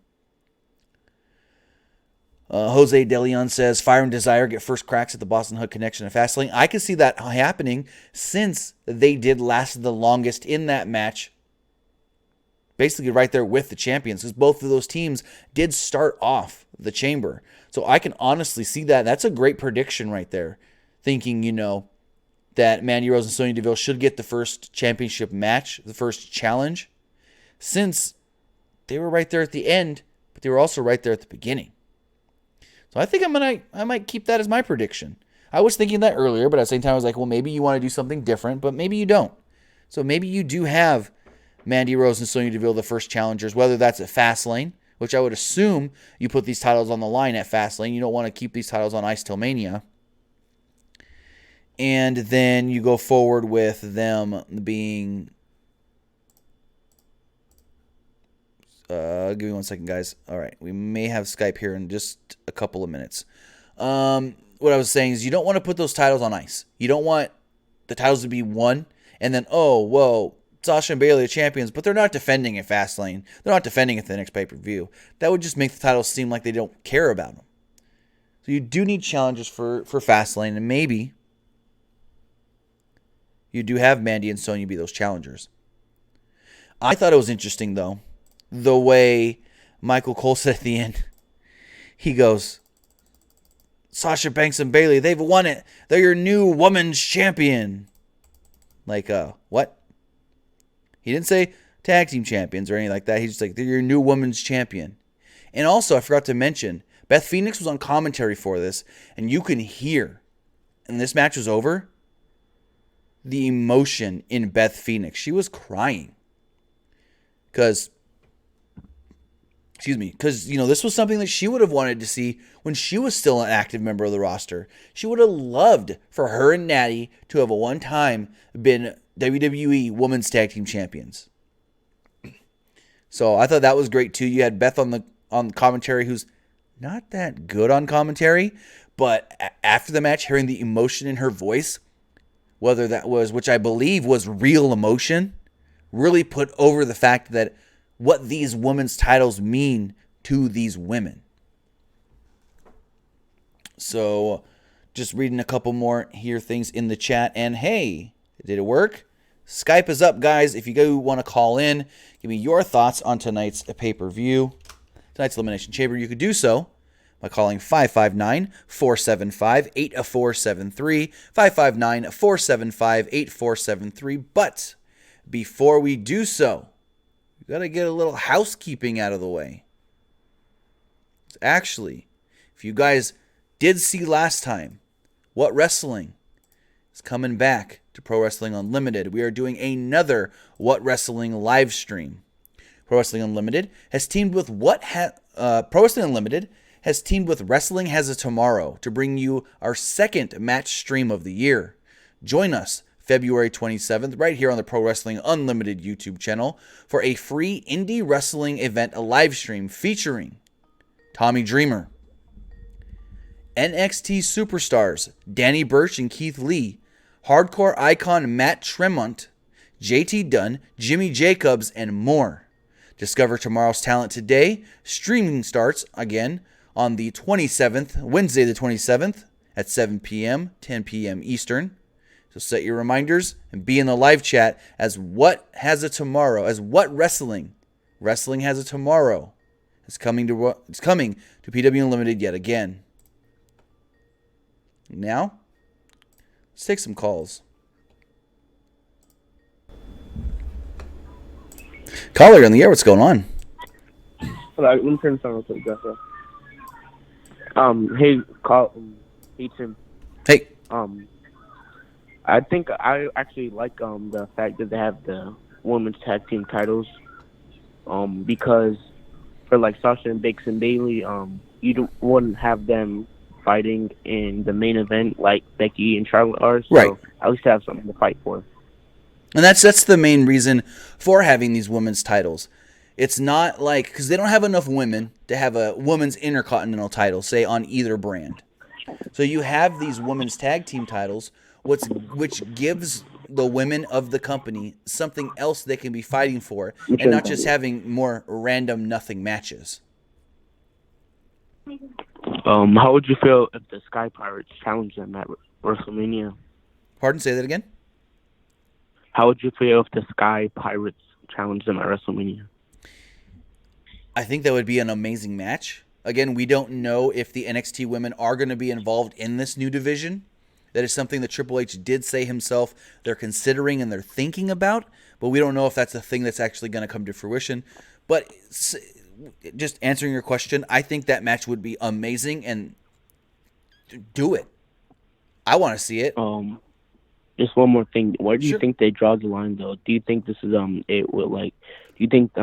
Jose De Leon says, Fire and Desire get first cracks at the Boston Hood Connection and Fastlane. I could see that happening since they did last the longest in that match. Basically right there with the champions, because both of those teams did start off the chamber. So I can honestly see that. That's a great prediction right there. Thinking, you know, that Mandy Rose and Sonya Deville should get the first championship match, the first challenge, since they were right there at the end, but they were also right there at the beginning. So I think I might keep that as my prediction. I was thinking that earlier, but at the same time I was like, well, maybe you want to do something different, but maybe you don't. So maybe you do have Mandy Rose and Sonya Deville the first challengers, whether that's at Fastlane, which I would assume you put these titles on the line at Fastlane. You don't want to keep these titles on ice till Mania. And then you go forward with them being... give me 1 second, guys. All right. We may have Skype here in just a couple of minutes. What I was saying is you don't want to put those titles on ice. You don't want the titles to be won and then, oh, whoa, Sasha and Bayley are champions, but they're not defending at Fastlane. They're not defending at the next pay-per-view. That would just make the titles seem like they don't care about them. So you do need challenges for Fastlane, and maybe you do have Mandy and Sonya be those challengers. I thought it was interesting, though, the way Michael Cole said at the end. He goes, Sasha Banks and Bayley, they've won it. They're your new women's champion. Like, what? He didn't say tag team champions or anything like that. He's just like, they're your new women's champion. And also, I forgot to mention, Beth Phoenix was on commentary for this, and you can hear, and this match was over, the emotion in Beth Phoenix. She was crying. Because, you know, this was something that she would have wanted to see when she was still an active member of the roster. She would have loved for her and Natty to have at one time been WWE Women's Tag Team Champions. So I thought that was great too. You had Beth on commentary, who's not that good on commentary, but after the match, hearing the emotion in her voice, whether that was, which I believe was real emotion, really put over the fact that what these women's titles mean to these women. So Just reading a couple more here things in the chat. And hey, did it work? Skype is up, guys. If you want to call in, give me your thoughts on tonight's pay-per-view, tonight's Elimination Chamber, you could do so by calling 559-475-8473, 559-475-8473. But before we do so, we got to get a little housekeeping out of the way. Actually, if you guys did see last time, What Wrestling is coming back to Pro Wrestling Unlimited. We are doing another What Wrestling live stream. Pro Wrestling Unlimited has teamed with Pro Wrestling Unlimited has teamed with Wrestling Has a Tomorrow to bring you our second match stream of the year. Join us February 27th right here on the Pro Wrestling Unlimited YouTube channel for a free indie wrestling event, a live stream featuring Tommy Dreamer, NXT superstars Danny Burch and Keith Lee, hardcore icon Matt Tremont, JT Dunn, Jimmy Jacobs, and more. Discover tomorrow's talent today. Streaming starts again on the 27th, Wednesday the 27th at 7 p.m., 10 p.m. Eastern. So set your reminders and be in the live chat as What Wrestling Has a Tomorrow is coming to PW Unlimited yet again. Now, let's take some calls. Caller, you're on the air. What's going on? Hello, let me turn this on real quick, Joshua. Hey, hey Tim. Hey. I think I actually like the fact that they have the women's tag team titles. Because for like Sasha and Biggs and Bayley, wouldn't have them fighting in the main event like Becky and Charlotte are. So right. At least have something to fight for. And that's the main reason for having these women's titles. It's not like, because they don't have enough women to have a women's intercontinental title, say, on either brand. So you have these women's tag team titles, which gives the women of the company something else they can be fighting for, and not just having more random nothing matches. How would you feel if the Sky Pirates challenged them at WrestleMania? Pardon? Say that again? How would you feel if the Sky Pirates challenged them at WrestleMania? I think that would be an amazing match. Again, we don't know if the NXT women are going to be involved in this new division. That is something that Triple H did say himself they're considering and they're thinking about, but we don't know if that's a thing that's actually going to come to fruition. But just answering your question, I think that match would be amazing, and do it. I want to see it. Just one more thing. Where do you Sure. think they draw the line, though? Do you think this is it will like? Do you think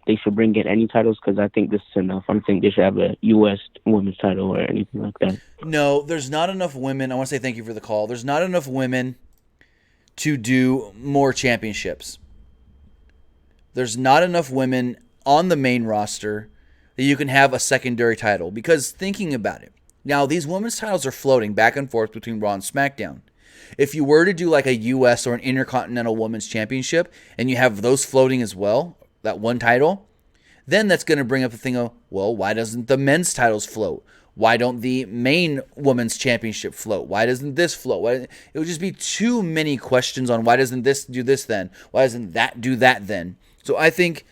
they should bring in any titles? Because I think this is enough. I don't think they should have a U.S. women's title or anything like that. No, there's not enough women. I want to say thank you for the call. There's not enough women to do more championships. There's not enough women on the main roster that you can have a secondary title. Because thinking about it, now these women's titles are floating back and forth between Raw and SmackDown. If you were to do like a U.S. or an Intercontinental Women's Championship and you have those floating as well, that one title, then that's going to bring up the thing of, well, why doesn't the men's titles float? Why don't the main women's championship float? Why doesn't this float? It would just be too many questions on why doesn't this do this then? Why doesn't that do that then? So I think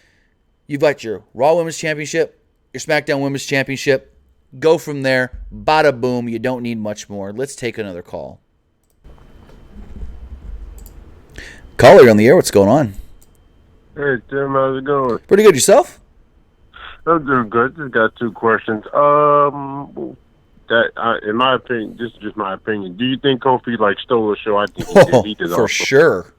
you've got your Raw Women's Championship, your SmackDown Women's Championship. Go from there. Bada boom. You don't need much more. Let's take another call. Caller, you're on the air. What's going on? Hey, Tim, how's it going? Pretty good. Yourself? I'm doing good. Just got two questions. In my opinion, this is just my opinion. Do you think Kofi stole the show? I think he did for awesome. Sure.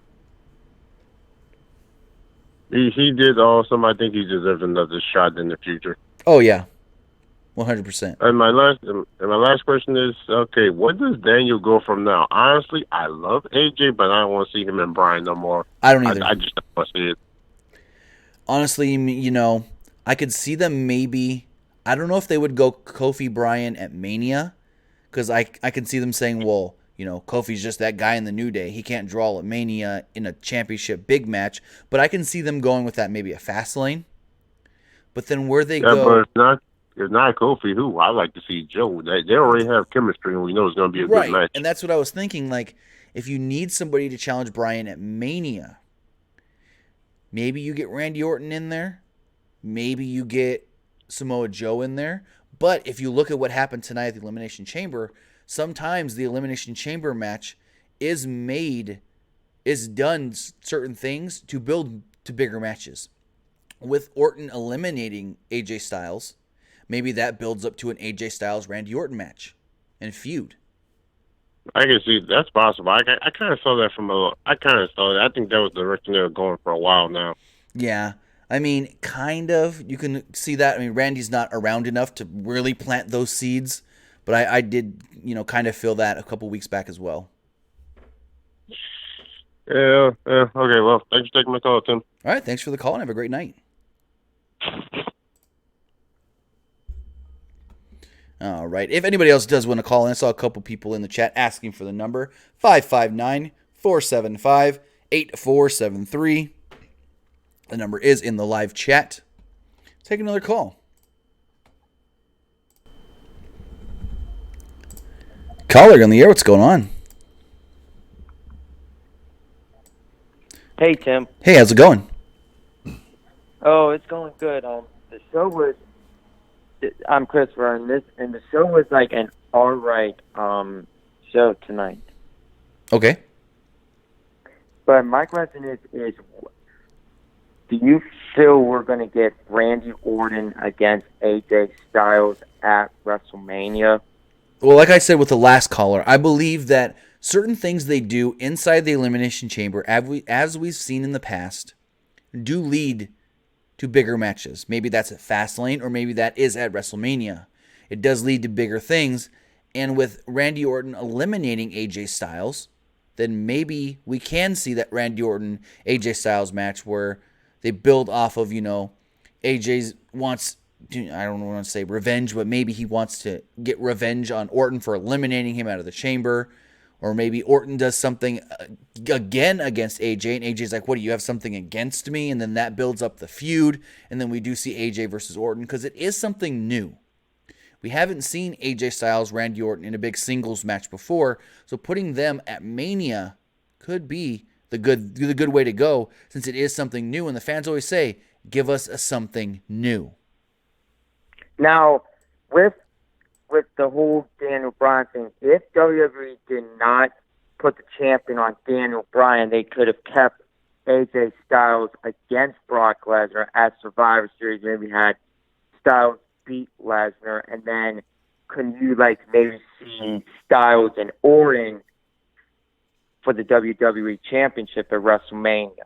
He did awesome. I think he deserves another shot in the future. Oh yeah, 100%. And my last question is, okay, where does Daniel go from now? Honestly, I love AJ, but I don't want to see him and Bryan no more. I don't either. I just don't want to see it. Honestly, I could see them maybe. I don't know if they would go Kofi Bryan at Mania, because I can see them saying, well, Kofi's just that guy in the New Day. He can't draw at Mania in a championship big match. But I can see them going with that maybe a Fastlane. But then where they go? But If not Kofi, who? I'd like to see Joe. They already have chemistry, and we know it's going to be a good match. And that's what I was thinking. Like, if you need somebody to challenge Bryan at Mania, maybe you get Randy Orton in there. Maybe you get Samoa Joe in there. But if you look at what happened tonight at the Elimination Chamber, sometimes the Elimination Chamber match is done certain things to build to bigger matches. With Orton eliminating AJ Styles, maybe that builds up to an AJ Styles Randy Orton match and feud. I can see that's possible. I kind of saw that I think that was the direction they were going for a while now. Yeah. I mean, kind of. You can see that. I mean, Randy's not around enough to really plant those seeds, but I did, kind of feel that a couple weeks back as well. Yeah. Okay, well, thanks for taking my call, Tim. All right, thanks for the call, and have a great night. All right. If anybody else does want to call in, I saw a couple people in the chat asking for the number, 559-475-8473. The number is in the live chat. Take another call. Caller on the air, what's going on? Hey, Tim. Hey, how's it going? Oh, it's going good. The show was. I'm Christopher, and the show was like an all-right show tonight. Okay. But my question is, do you feel we're going to get Randy Orton against AJ Styles at WrestleMania? Well, like I said with the last caller, I believe that certain things they do inside the Elimination Chamber, as we've seen in the past, do lead to bigger matches. Maybe that's at Fastlane, or maybe that is at WrestleMania. It does lead to bigger things. And with Randy Orton eliminating AJ Styles, then maybe we can see that Randy Orton AJ Styles match where they build off of, AJ wants to, I don't want to say revenge, but maybe he wants to get revenge on Orton for eliminating him out of the chamber. Or maybe Orton does something again against AJ, and AJ's like, what, do you have something against me? And then that builds up the feud, and then we do see AJ versus Orton, because it is something new. We haven't seen AJ Styles, Randy Orton in a big singles match before, so putting them at Mania could be the good way to go, since it is something new, and the fans always say, give us something new. Now, with the whole Daniel Bryan thing, if WWE did not put the champion on Daniel Bryan, they could have kept AJ Styles against Brock Lesnar at Survivor Series. Maybe had Styles beat Lesnar, and then can you maybe see Styles and Orton for the WWE Championship at WrestleMania?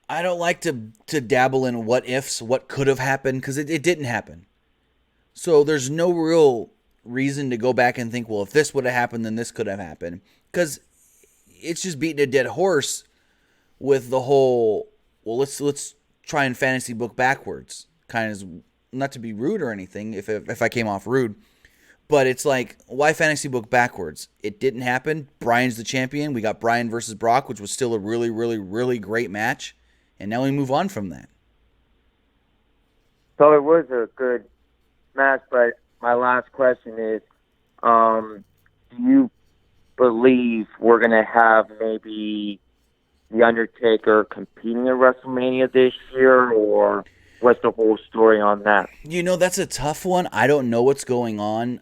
I don't like to dabble in what ifs, what could have happened, because it didn't happen. So there's no real reason to go back and think, well, if this would have happened, then this could have happened. Because it's just beating a dead horse with the whole, well, let's try and fantasy book backwards. Kind of, not to be rude or anything, if I came off rude. But it's like, why fantasy book backwards? It didn't happen. Bryan's the champion. We got Bryan versus Brock, which was still a really, really, really great match. And now we move on from that. So it was a good match, but my last question is, do you believe we're going to have maybe The Undertaker competing at WrestleMania this year, or what's the whole story on that? That's a tough one. I don't know what's going on.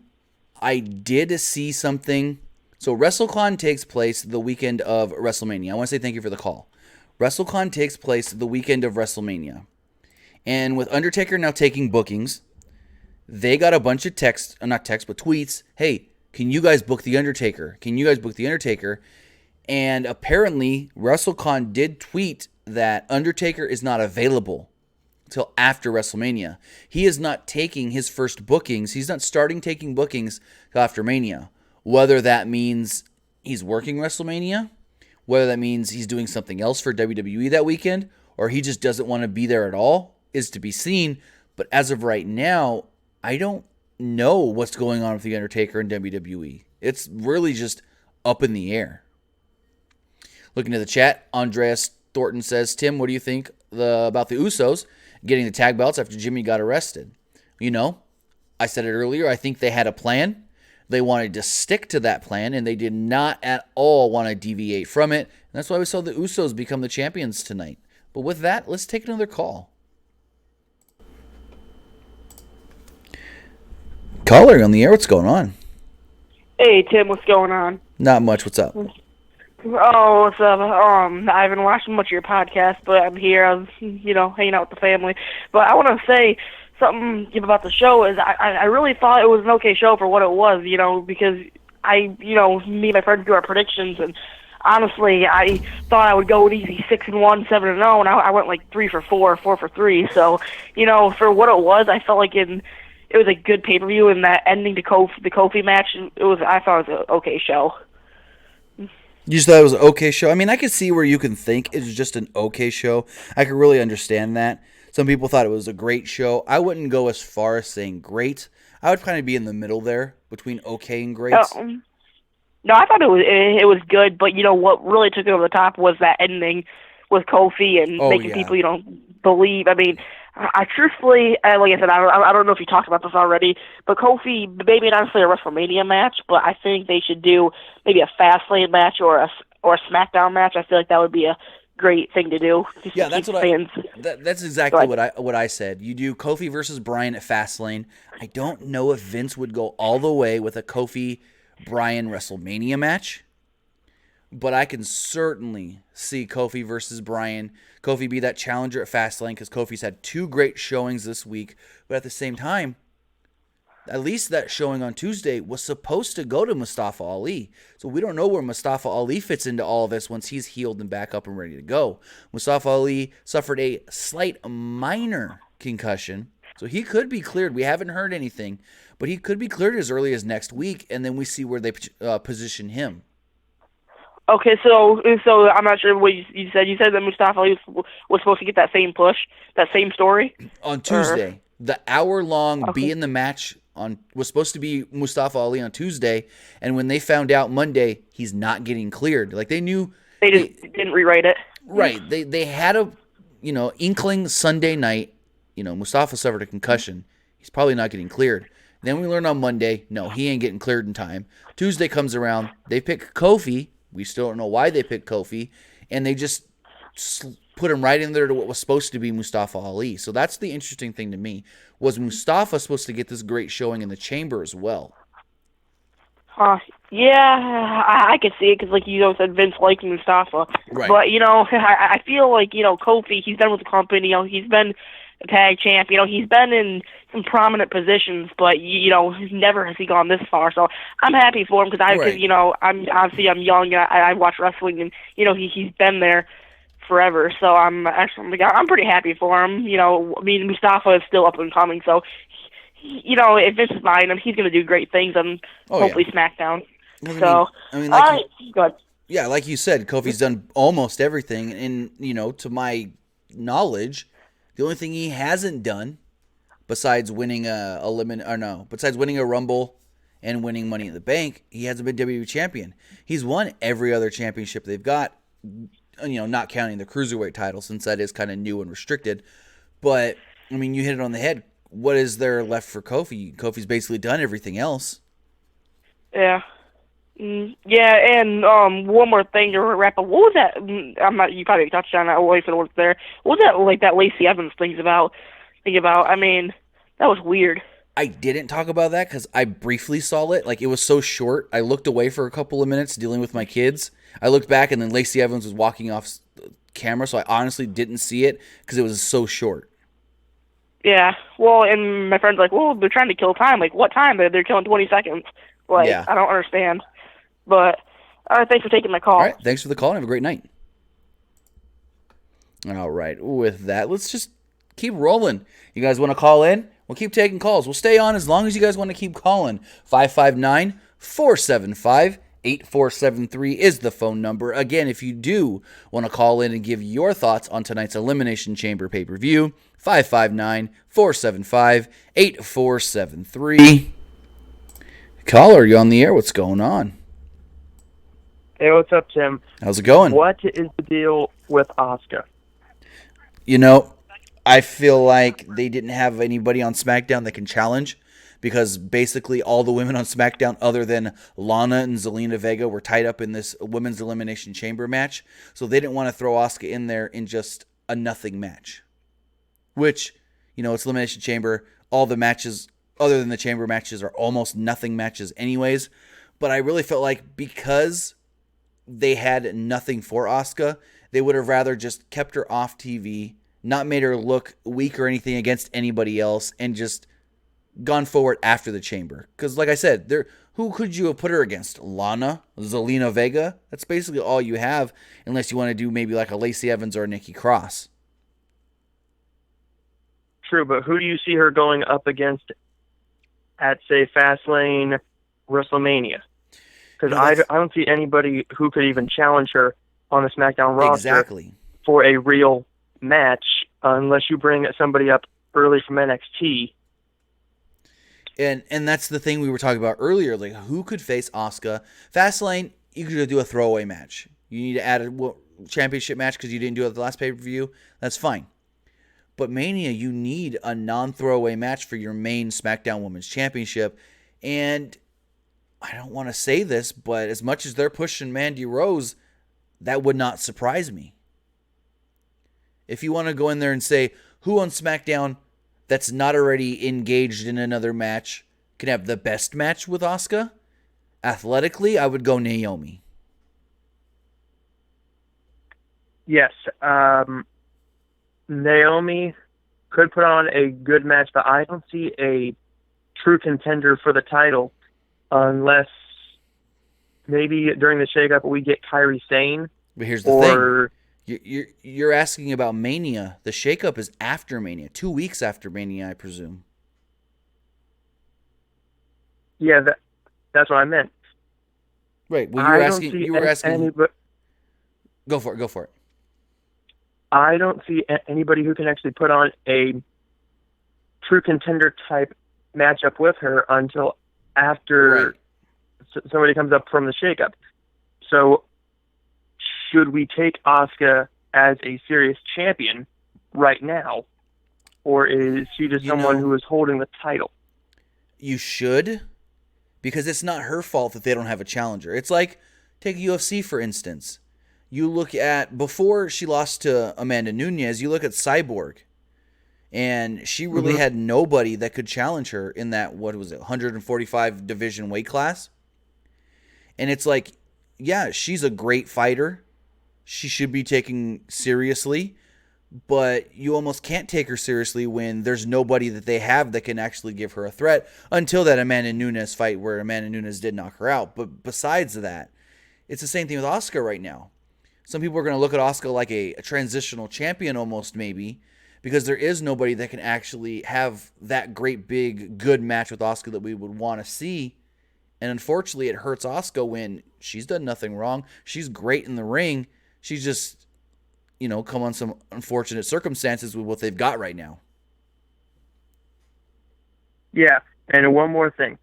I did see something. So WrestleCon takes place the weekend of WrestleMania. I want to say thank you for the call. WrestleCon takes place the weekend of WrestleMania. And with Undertaker now taking bookings, they got a bunch of tweets. Hey, can you guys book The Undertaker? Can you guys book The Undertaker? And apparently, WrestleCon did tweet that Undertaker is not available until after WrestleMania. He is not taking his first bookings. He's not starting taking bookings till after Mania. Whether that means he's working WrestleMania, whether that means he's doing something else for WWE that weekend, or he just doesn't want to be there at all, is to be seen. But as of right now, I don't know what's going on with The Undertaker and WWE. It's really just up in the air. Looking at the chat, Andreas Thornton says, Tim, what do you think about the Usos getting the tag belts after Jimmy got arrested? I said it earlier, I think they had a plan. They wanted to stick to that plan, and they did not at all want to deviate from it. And that's why we saw the Usos become the champions tonight. But with that, let's take another call. Caller, on the air, what's going on? Hey, Tim, what's going on? Not much, what's up? Oh, what's up? I haven't watched much of your podcast, but I'm here. I'm, hanging out with the family. But I want to say something about the show is I really thought it was an okay show for what it was, because me and my friends do our predictions, and honestly, I thought I would go an easy 6-1, 7-0, and I went like 3 for 4, 4 for 3. So, for what it was, I felt like it was a good pay-per-view, and that ending to the Kofi match, I thought it was an okay show. You just thought it was an okay show? I mean, I could see where you can think it's just an okay show. I could really understand that. Some people thought it was a great show. I wouldn't go as far as saying great. I would kind of be in the middle there between okay and great. No, I thought it was good, but what really took it over the top was that ending with Kofi and making people believe. I mean, I truthfully, like I said, I don't know if you talked about this already, but Kofi, maybe not necessarily a WrestleMania match, but I think they should do maybe a Fastlane match or a SmackDown match. I feel like that would be a great thing to do. Yeah, that's what that's exactly what I said. You do Kofi versus Bryan at Fastlane. I don't know if Vince would go all the way with a Kofi Bryan WrestleMania match, but I can certainly see Kofi versus Bryan. Kofi be that challenger at Fastlane because Kofi's had 2 great showings this week. But at the same time, at least that showing on Tuesday was supposed to go to Mustafa Ali. So we don't know where Mustafa Ali fits into all of this once he's healed and back up and ready to go. Mustafa Ali suffered a slight minor concussion, so he could be cleared. We haven't heard anything, but he could be cleared as early as next week, and then we see where they position him. Okay, so I'm not sure what you said. You said that Mustafa Ali was supposed to get that same push, that same story? On Tuesday. The hour-long Be in the Match was supposed to be Mustafa Ali on Tuesday, and when they found out Monday, he's not getting cleared. Like, they knew... They just didn't rewrite it. Right. They had a, inkling Sunday night. Mustafa suffered a concussion. He's probably not getting cleared. Then we learn on Monday, no, he ain't getting cleared in time. Tuesday comes around, they pick Kofi. We still don't know why they picked Kofi, and they just put him right in there to what was supposed to be Mustafa Ali. So that's the interesting thing to me. Was Mustafa supposed to get this great showing in the Chamber as well? Yeah, I could see it because, like you said, Vince likes Mustafa. Right. But, I feel like, Kofi, he's been with the company, he's been a tag champ, he's been in some prominent positions, but, never has he gone this far. So I'm happy for him because, I'm young and I watch wrestling and, he's been there forever. So I'm pretty happy for him. Mustafa is still up and coming, so if Vince is buying him, he's going to do great things on hopefully SmackDown. Go ahead. Yeah, like you said, Kofi's done almost everything, and to my knowledge, the only thing he hasn't done, besides winning besides winning a Rumble and winning Money in the Bank, he hasn't been WWE champion. He's won every other championship they've got, not counting the Cruiserweight title since that is kind of new and restricted. But you hit it on the head. What is there left for Kofi? Kofi's basically done everything else. Yeah. Yeah, and one more thing to wrap up. What was that? You probably touched on that away from the work there. What was that Lacey Evans thing about? That was weird. I didn't talk about that because I briefly saw it. Like, it was so short. I looked away for a couple of minutes dealing with my kids. I looked back, and then Lacey Evans was walking off camera, so I honestly didn't see it because it was so short. Yeah, well, and my friend's like, well, they're trying to kill time. Like, what time? They're killing 20 seconds. Like, yeah. I don't understand. But, all right, thanks for taking my call. All right, thanks for the call, and have a great night. All right, with that, let's just keep rolling. You guys want to call in? We'll keep taking calls. We'll stay on as long as you guys want to keep calling. 559-475-8473 is the phone number. Again, if you do want to call in and give your thoughts on tonight's Elimination Chamber pay-per-view, 559-475-8473. Caller, you're on the air. What's going on? Hey, what's up, Tim? How's it going? What is the deal with Asuka? I feel like they didn't have anybody on SmackDown that can challenge. because basically all the women on SmackDown other than Lana and Zelina Vega were tied up in this Women's Elimination Chamber match. So they didn't want to throw Asuka in there in just a nothing match. Which, it's Elimination Chamber. All the matches other than the chamber matches are almost nothing matches anyways. But I really felt like because they had nothing for Asuka, they would have rather just kept her off TV, not made her look weak or anything against anybody else, and just gone forward after the chamber. Because like I said, who could you have put her against? Lana? Zelina Vega? That's basically all you have, unless you want to do maybe like a Lacey Evans or a Nikki Cross. True, but who do you see her going up against at, say, Fastlane, WrestleMania? Because I don't see anybody who could even challenge her on the SmackDown roster for a real match unless you bring somebody up early from NXT. And that's the thing we were talking about earlier. Like, who could face Asuka? Fastlane, you could do a throwaway match. You need to add a championship match because you didn't do it at the last pay-per-view. That's fine. But Mania, you need a non-throwaway match for your main SmackDown Women's Championship. And I don't want to say this, but as much as they're pushing Mandy Rose, that would not surprise me. If you want to go in there and say, who on SmackDown that's not already engaged in another match can have the best match with Asuka? Athletically, I would go Naomi. Yes. Naomi could put on a good match, but I don't see a true contender for the title unless maybe during the shakeup we get Kairi Sane. But here's the thing. You're asking about Mania. The shakeup is after Mania, 2 weeks after Mania, I presume. Yeah, that's what I meant. Right. Well, you were asking. Go for it. I don't see anybody who can actually put on a true contender type matchup with her until after somebody comes up from the shakeup. So, should we take Asuka as a serious champion right now, or is she just someone who is holding the title? You should, because it's not her fault that they don't have a challenger. It's like, take UFC for instance. You look at, before she lost to Amanda Nunes, you look at Cyborg. And she really had nobody that could challenge her in that, 145 division weight class. And it's like, yeah, she's a great fighter. She should be taken seriously. But you almost can't take her seriously when there's nobody that they have that can actually give her a threat until that Amanda Nunes fight where Amanda Nunes did knock her out. But besides that, it's the same thing with Asuka right now. Some people are going to look at Asuka like a transitional champion almost maybe, because there is nobody that can actually have that great big good match with Asuka that we would want to see. And unfortunately, it hurts Asuka when she's done nothing wrong. She's great in the ring. She's just, come on some unfortunate circumstances with what they've got right now. Yeah, and one more thing.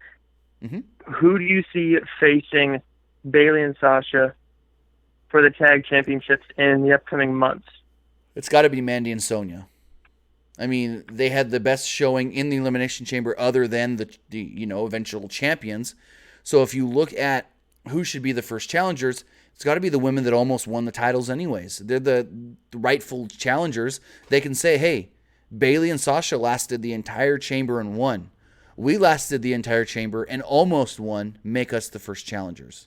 Who do you see facing Bayley and Sasha for the tag championships in the upcoming months? It's got to be Mandy and Sonya. I mean, they had the best showing in the Elimination Chamber other than the eventual champions. So if you look at who should be the first challengers, it's got to be the women that almost won the titles anyways. They're the rightful challengers. They can say, hey, Bayley and Sasha lasted the entire chamber and won. We lasted the entire chamber and almost won. Make us the first challengers.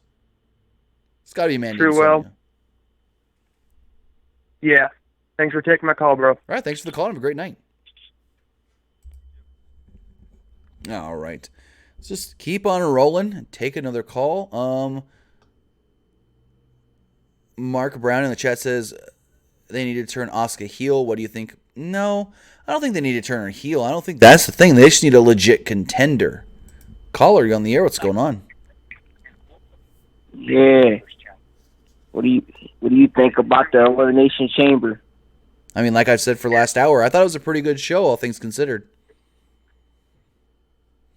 It's got to be Mandy and Sonya. Well, yeah. Thanks for taking my call, bro. All right, thanks for the call. Have a great night. All right. Let's just keep on rolling and take another call. Mark Brown in the chat says they need to turn Asuka heel. What do you think? No, I don't think they need to turn her heel. I don't think that's the thing. They just need a legit contender. Caller, you on the air? What's going on? Yeah. What do you think about the Elimination Chamber? I mean, like I said for last hour, I thought it was a pretty good show, all things considered.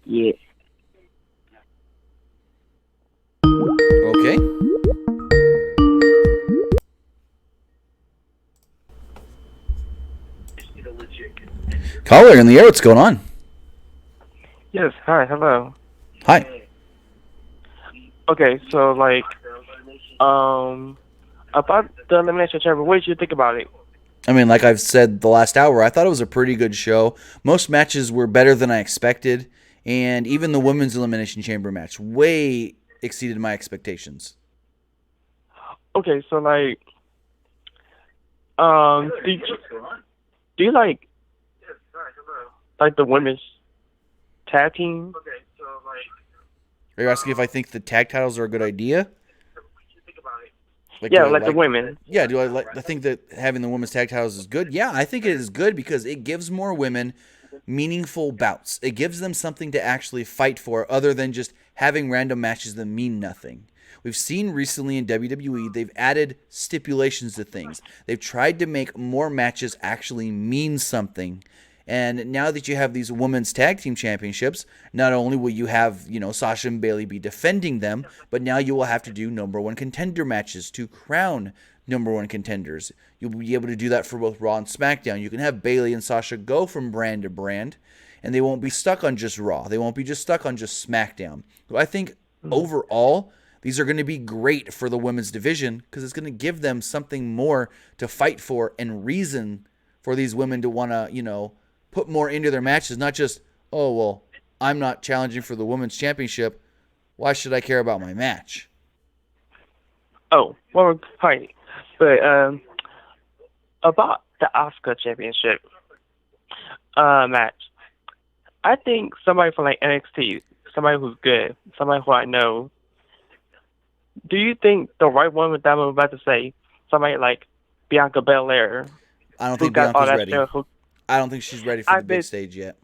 Yeah. Okay. Caller in the air, what's going on? Yes. Hi. Hello. Hi. Okay. So about the Elimination Chamber, what did you think about it? I mean, like I've said the last hour, I thought it was a pretty good show. Most matches were better than I expected, and even the women's elimination chamber match way exceeded my expectations. Okay. So do you like the women's tag team? Are you asking if I think the tag titles are a good idea? Yeah, Do I like the women. Yeah, do I like? I think that having the women's tag titles is good. Yeah, I think it is good because it gives more women meaningful bouts. It gives them something to actually fight for, other than just having random matches that mean nothing. We've seen recently in WWE, they've added stipulations to things. They've tried to make more matches actually mean something. And now that you have these women's tag team championships, not only will you have, Sasha and Bayley be defending them, but now you will have to do number one contender matches to crown number one contenders. You'll be able to do that for both Raw and SmackDown. You can have Bayley and Sasha go from brand to brand, and they won't be stuck on just Raw. They won't be just stuck on just SmackDown. So I think overall, these are going to be great for the women's division because it's going to give them something more to fight for and reason for these women to want to, put more into their matches, not just, oh, well, I'm not challenging for the women's championship. Why should I care about my match? Oh, well, hi. But about the Oscar championship match, I think somebody from NXT, somebody who's good, somebody who I know. Do you think the right one with that I'm about to say, somebody like Bianca Belair, I don't who think got all Bianca's that ready. stuff, I don't think she's ready for the big stage yet.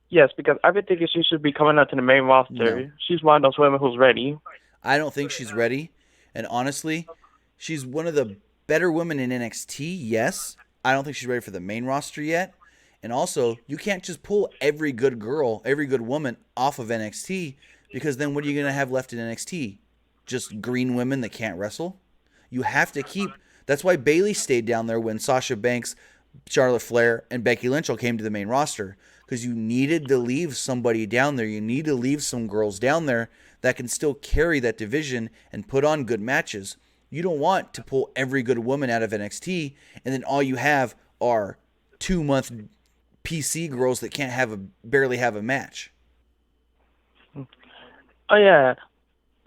Yes, because I've been thinking she should be coming up to the main roster. No. She's one of those women who's ready. I don't think she's ready. And honestly, she's one of the better women in NXT, yes. I don't think she's ready for the main roster yet. And also, you can't just pull every good girl, every good woman off of NXT, because then what are you going to have left in NXT? Just green women that can't wrestle? You have to keep... That's why Bayley stayed down there when Sasha Banks, Charlotte Flair, and Becky Lynch all came to the main roster, because you needed to leave somebody down there. You need to leave some girls down there that can still carry that division and put on good matches. You don't want to pull every good woman out of NXT, and then all you have are 2-month PC girls that can't barely have a match. Oh yeah,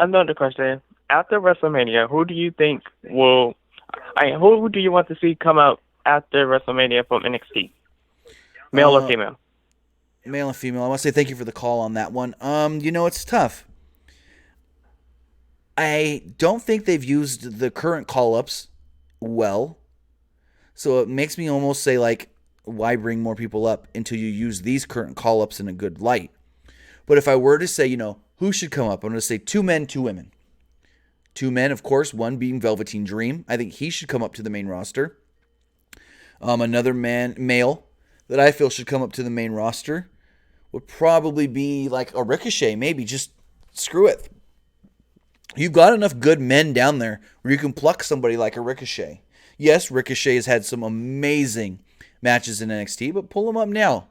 another question. After WrestleMania, who do you think will? Who do you want to see come out after WrestleMania from NXT? Male or female? Male and female. I want to say thank you for the call on that one. It's tough. I don't think they've used the current call-ups well. So it makes me almost say, why bring more people up until you use these current call-ups in a good light? But if I were to say, who should come up, I'm going to say 2 men, 2 women. 2 men, of course, one being Velveteen Dream. I think he should come up to the main roster. Another male that I feel should come up to the main roster would probably be like a Ricochet, maybe. Just screw it. You've got enough good men down there where you can pluck somebody like a Ricochet. Yes, Ricochet has had some amazing matches in NXT, but pull him up now.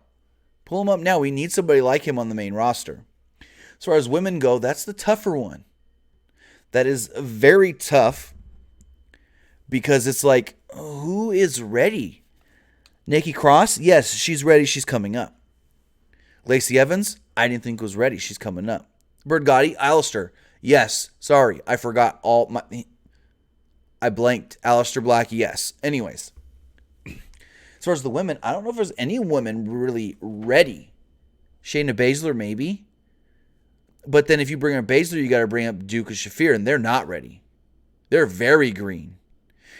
Pull him up now. We need somebody like him on the main roster. As far as women go, that's the tougher one. That is very tough because it's like, who is ready? Nikki Cross, yes, she's ready. She's coming up. Lacey Evans, I didn't think was ready. She's coming up. Bird Gotti, Alistair, yes. Sorry, I forgot I blanked. Alistair Black, yes. Anyways, as far as the women, I don't know if there's any women really ready. Shayna Baszler, maybe. But then if you bring up Baszler, you got to bring up Duke and Shafir, and they're not ready. They're very green.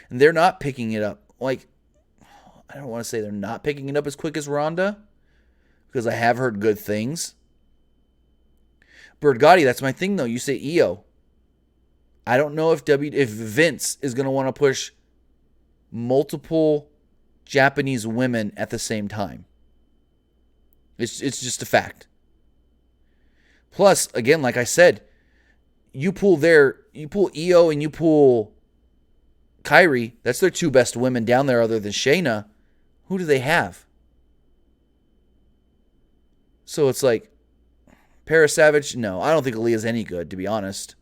And they're not picking it up. I don't want to say they're not picking it up as quick as Ronda, because I have heard good things. Bird Gotti, that's my thing, though. You say Io. I don't know if Vince is going to want to push multiple Japanese women at the same time. It's just a fact. Plus, again, like I said, you pull Io and you pull Kyrie. That's their 2 best women down there other than Shayna. Who do they have? So it's like, Paris Savage, no. I don't think Aaliyah's any good, to be honest.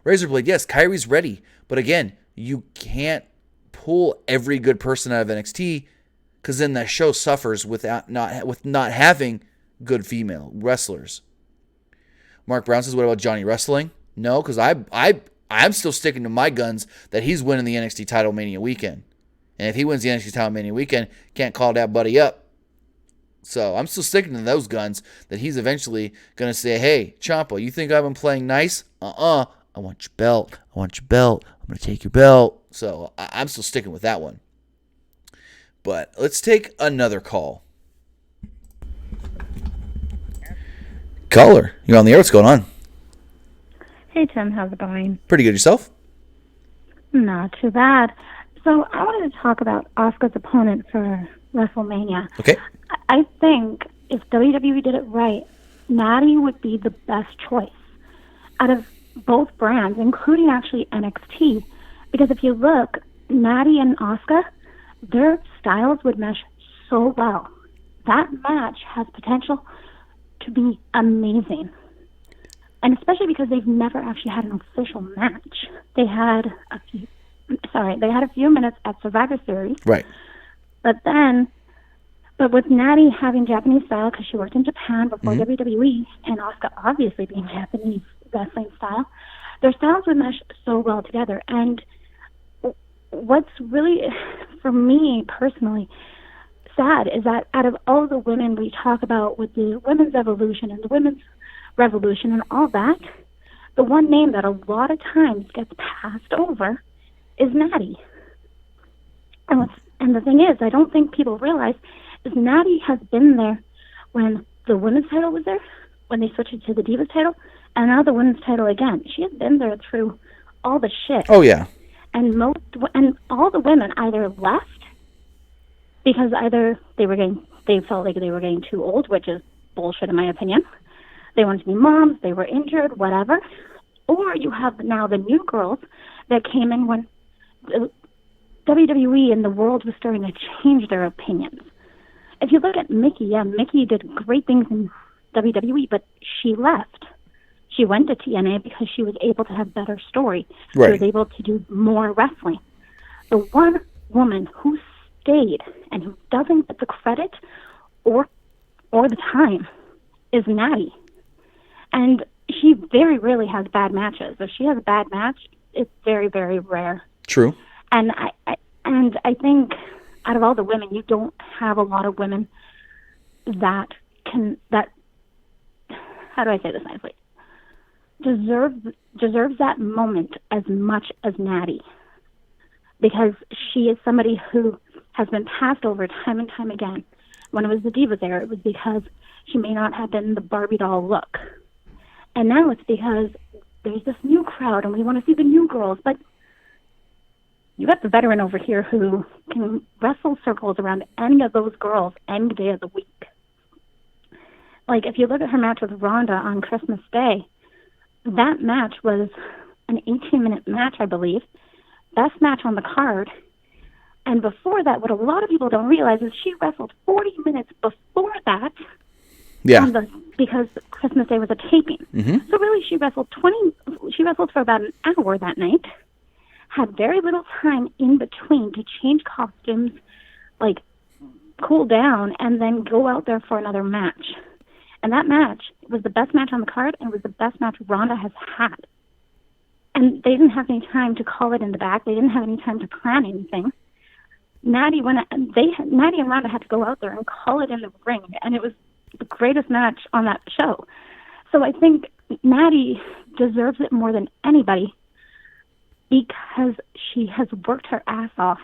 Razorblade, yes, Kyrie's ready. But again, you can't pull every good person out of NXT because then that show suffers with not having good female wrestlers. Mark Brown says, what about Johnny Wrestling? No, because I'm still sticking to my guns that he's winning the NXT title Mania weekend. And if he wins the NXT title Mania weekend, can't call that buddy up. So I'm still sticking to those guns that he's eventually going to say, hey, Ciampa, you think I've been playing nice? I want your belt. I want your belt. I'm going to take your belt. So I'm still sticking with that one. But let's take another call. Caller, you're on the air. What's going on? Hey, Tim. How's it going? Pretty good. Yourself? Not too bad. So I wanted to talk about Asuka's opponent for WrestleMania. Okay. I think if WWE did it right, Natty would be the best choice out of both brands, including actually NXT. Because if you look, Natty and Asuka, their styles would mesh so well. That match has potential to be amazing. And especially because they've never actually had an official match. They had a few minutes at Survivor Series. Right. But with Natty having Japanese style because she worked in Japan before WWE, and Asuka obviously being Japanese wrestling style, their styles would mesh so well together. And what's really, for me personally, sad is that out of all the women we talk about with the women's evolution and the women's revolution and all that, the one name that a lot of times gets passed over is Natty. And the thing is, I don't think people realize is Natty has been there when the women's title was there, when they switched it to the Divas title, and now the women's title again. She has been there through all the shit. Oh, yeah. And all the women either left because either they felt like they were getting too old, which is bullshit in my opinion. They wanted to be moms, they were injured, whatever. Or you have now the new girls that came in when the WWE and the world was starting to change their opinions. If you look at Mickey, Mickey did great things in WWE, but she left. She went to TNA because she was able to have better story. Right. She was able to do more wrestling. The one woman who stayed and who doesn't get the credit or the time is Natty. And she very rarely has bad matches. If she has a bad match, it's very, very rare. True. And I think out of all the women, you don't have a lot of women that how do I say this nicely, deserves that moment as much as Natty, because she is somebody who has been passed over time and time again. When it was the Divas era, it was because she may not have been the Barbie doll look. And now it's because there's this new crowd and we want to see the new girls. But you got the veteran over here who can wrestle circles around any of those girls any day of the week. Like, if you look at her match with Ronda on Christmas Day, that match was an 18-minute match, I believe. Best match on the card. And before that, what a lot of people don't realize is she wrestled 40 minutes before that. Yeah. Because Christmas Day was a taping. Mm-hmm. So really, she wrestled for about an hour that night. Had very little time in between to change costumes, like cool down, and then go out there for another match. And that match was the best match on the card, and it was the best match Ronda has had. And they didn't have any time to call it in the back. They didn't have any time to plan anything. Natty and Ronda had to go out there and call it in the ring, and it was the greatest match on that show. So I think Natty deserves it more than anybody because she has worked her ass off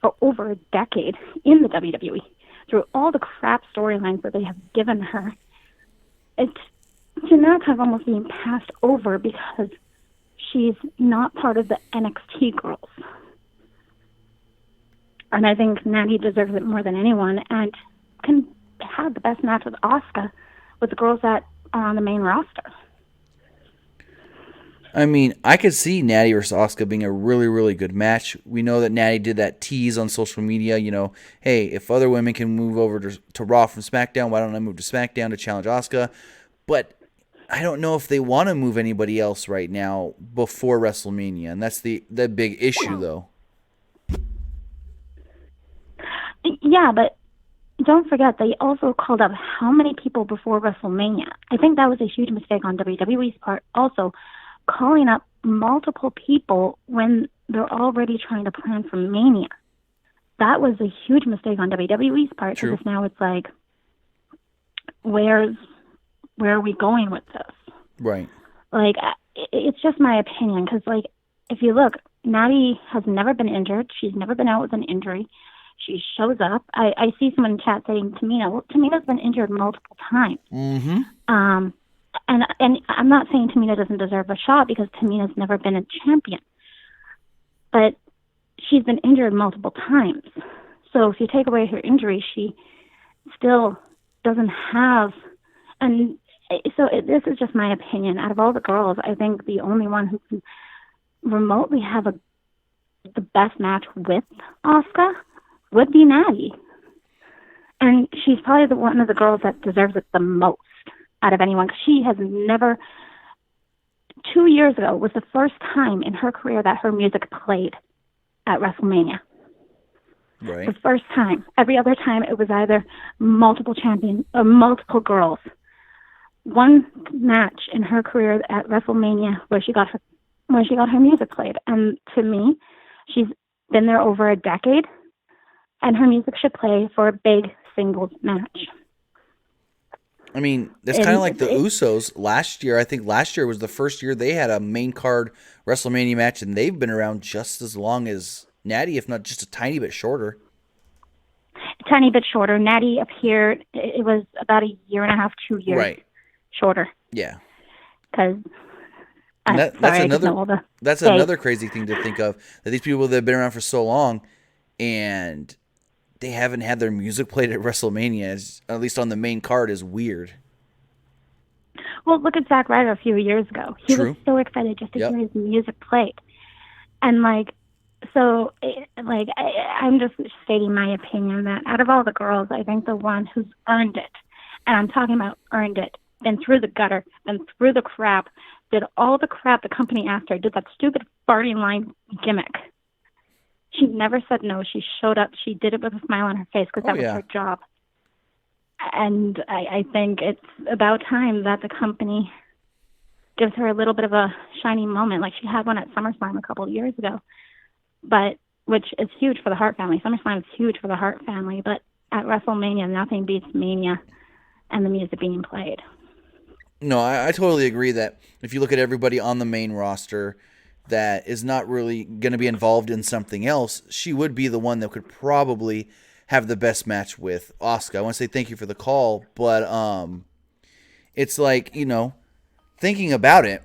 for over a decade in the WWE through all the crap storylines that they have given her. It's now kind of almost being passed over because she's not part of the NXT girls. And I think Natty deserves it more than anyone and can have the best match with Asuka with the girls that are on the main roster. I mean, I could see Natty versus Asuka being a really, really good match. We know that Natty did that tease on social media, hey, if other women can move over to Raw from SmackDown, why don't I move to SmackDown to challenge Asuka? But I don't know if they want to move anybody else right now before WrestleMania, and that's the big issue, though. Yeah, but don't forget, they also called up how many people before WrestleMania. I think that was a huge mistake on WWE's part. Also, calling up multiple people when they're already trying to plan for Mania. That was a huge mistake on WWE's part, True. because now it's like, where are we going with this? Right. Like, it's just my opinion, because, like, if you look, Natty has never been injured. She's never been out with an injury. She shows up. I see someone in chat saying Tamina. Well, Tamina's been injured multiple times. Mm-hmm. And I'm not saying Tamina doesn't deserve a shot, because Tamina's never been a champion. But she's been injured multiple times. So if you take away her injury, she still doesn't have. And so this is just my opinion. Out of all the girls, I think the only one who can remotely have the best match with Asuka would be Natty. And she's probably one of the girls that deserves it the most out of anyone, because she has never. 2 years ago was the first time in her career that her music played at WrestleMania. Right. The first time. Every other time it was either multiple champions or multiple girls. One match in her career at WrestleMania where she got her music played. And to me, she's been there over a decade, and her music should play for a big singles match. I mean, that's kind of like the Usos last year. I think last year was the first year they had a main card WrestleMania match, and they've been around just as long as Natty, if not just a tiny bit shorter. A tiny bit shorter. Natty appeared, it was about a year and a half, 2 years Right. shorter. Yeah. Because that's another crazy thing to think of, that these people that have been around for so long and they haven't had their music played at WrestleMania, at least on the main card, is weird. Well, look at Zack Ryder a few years ago. He True. was so excited just to hear his music played. And, I'm just stating my opinion that out of all the girls, I think the one who's earned it, and I'm talking about earned it, been through the gutter, been through the crap, did all the crap the company asked her, did that stupid farting line gimmick. She never said no. She showed up. She did it with a smile on her face, because that was her job. And I think it's about time that the company gives her a little bit of a shining moment, like she had one at SummerSlam a couple of years ago, which is huge for the Hart family. SummerSlam is huge for the Hart family, but at WrestleMania, nothing beats Mania and the music being played. No, I totally agree that if you look at everybody on the main roster that is not really going to be involved in something else, she would be the one that could probably have the best match with Asuka. I want to say thank you for the call, but it's like, thinking about it,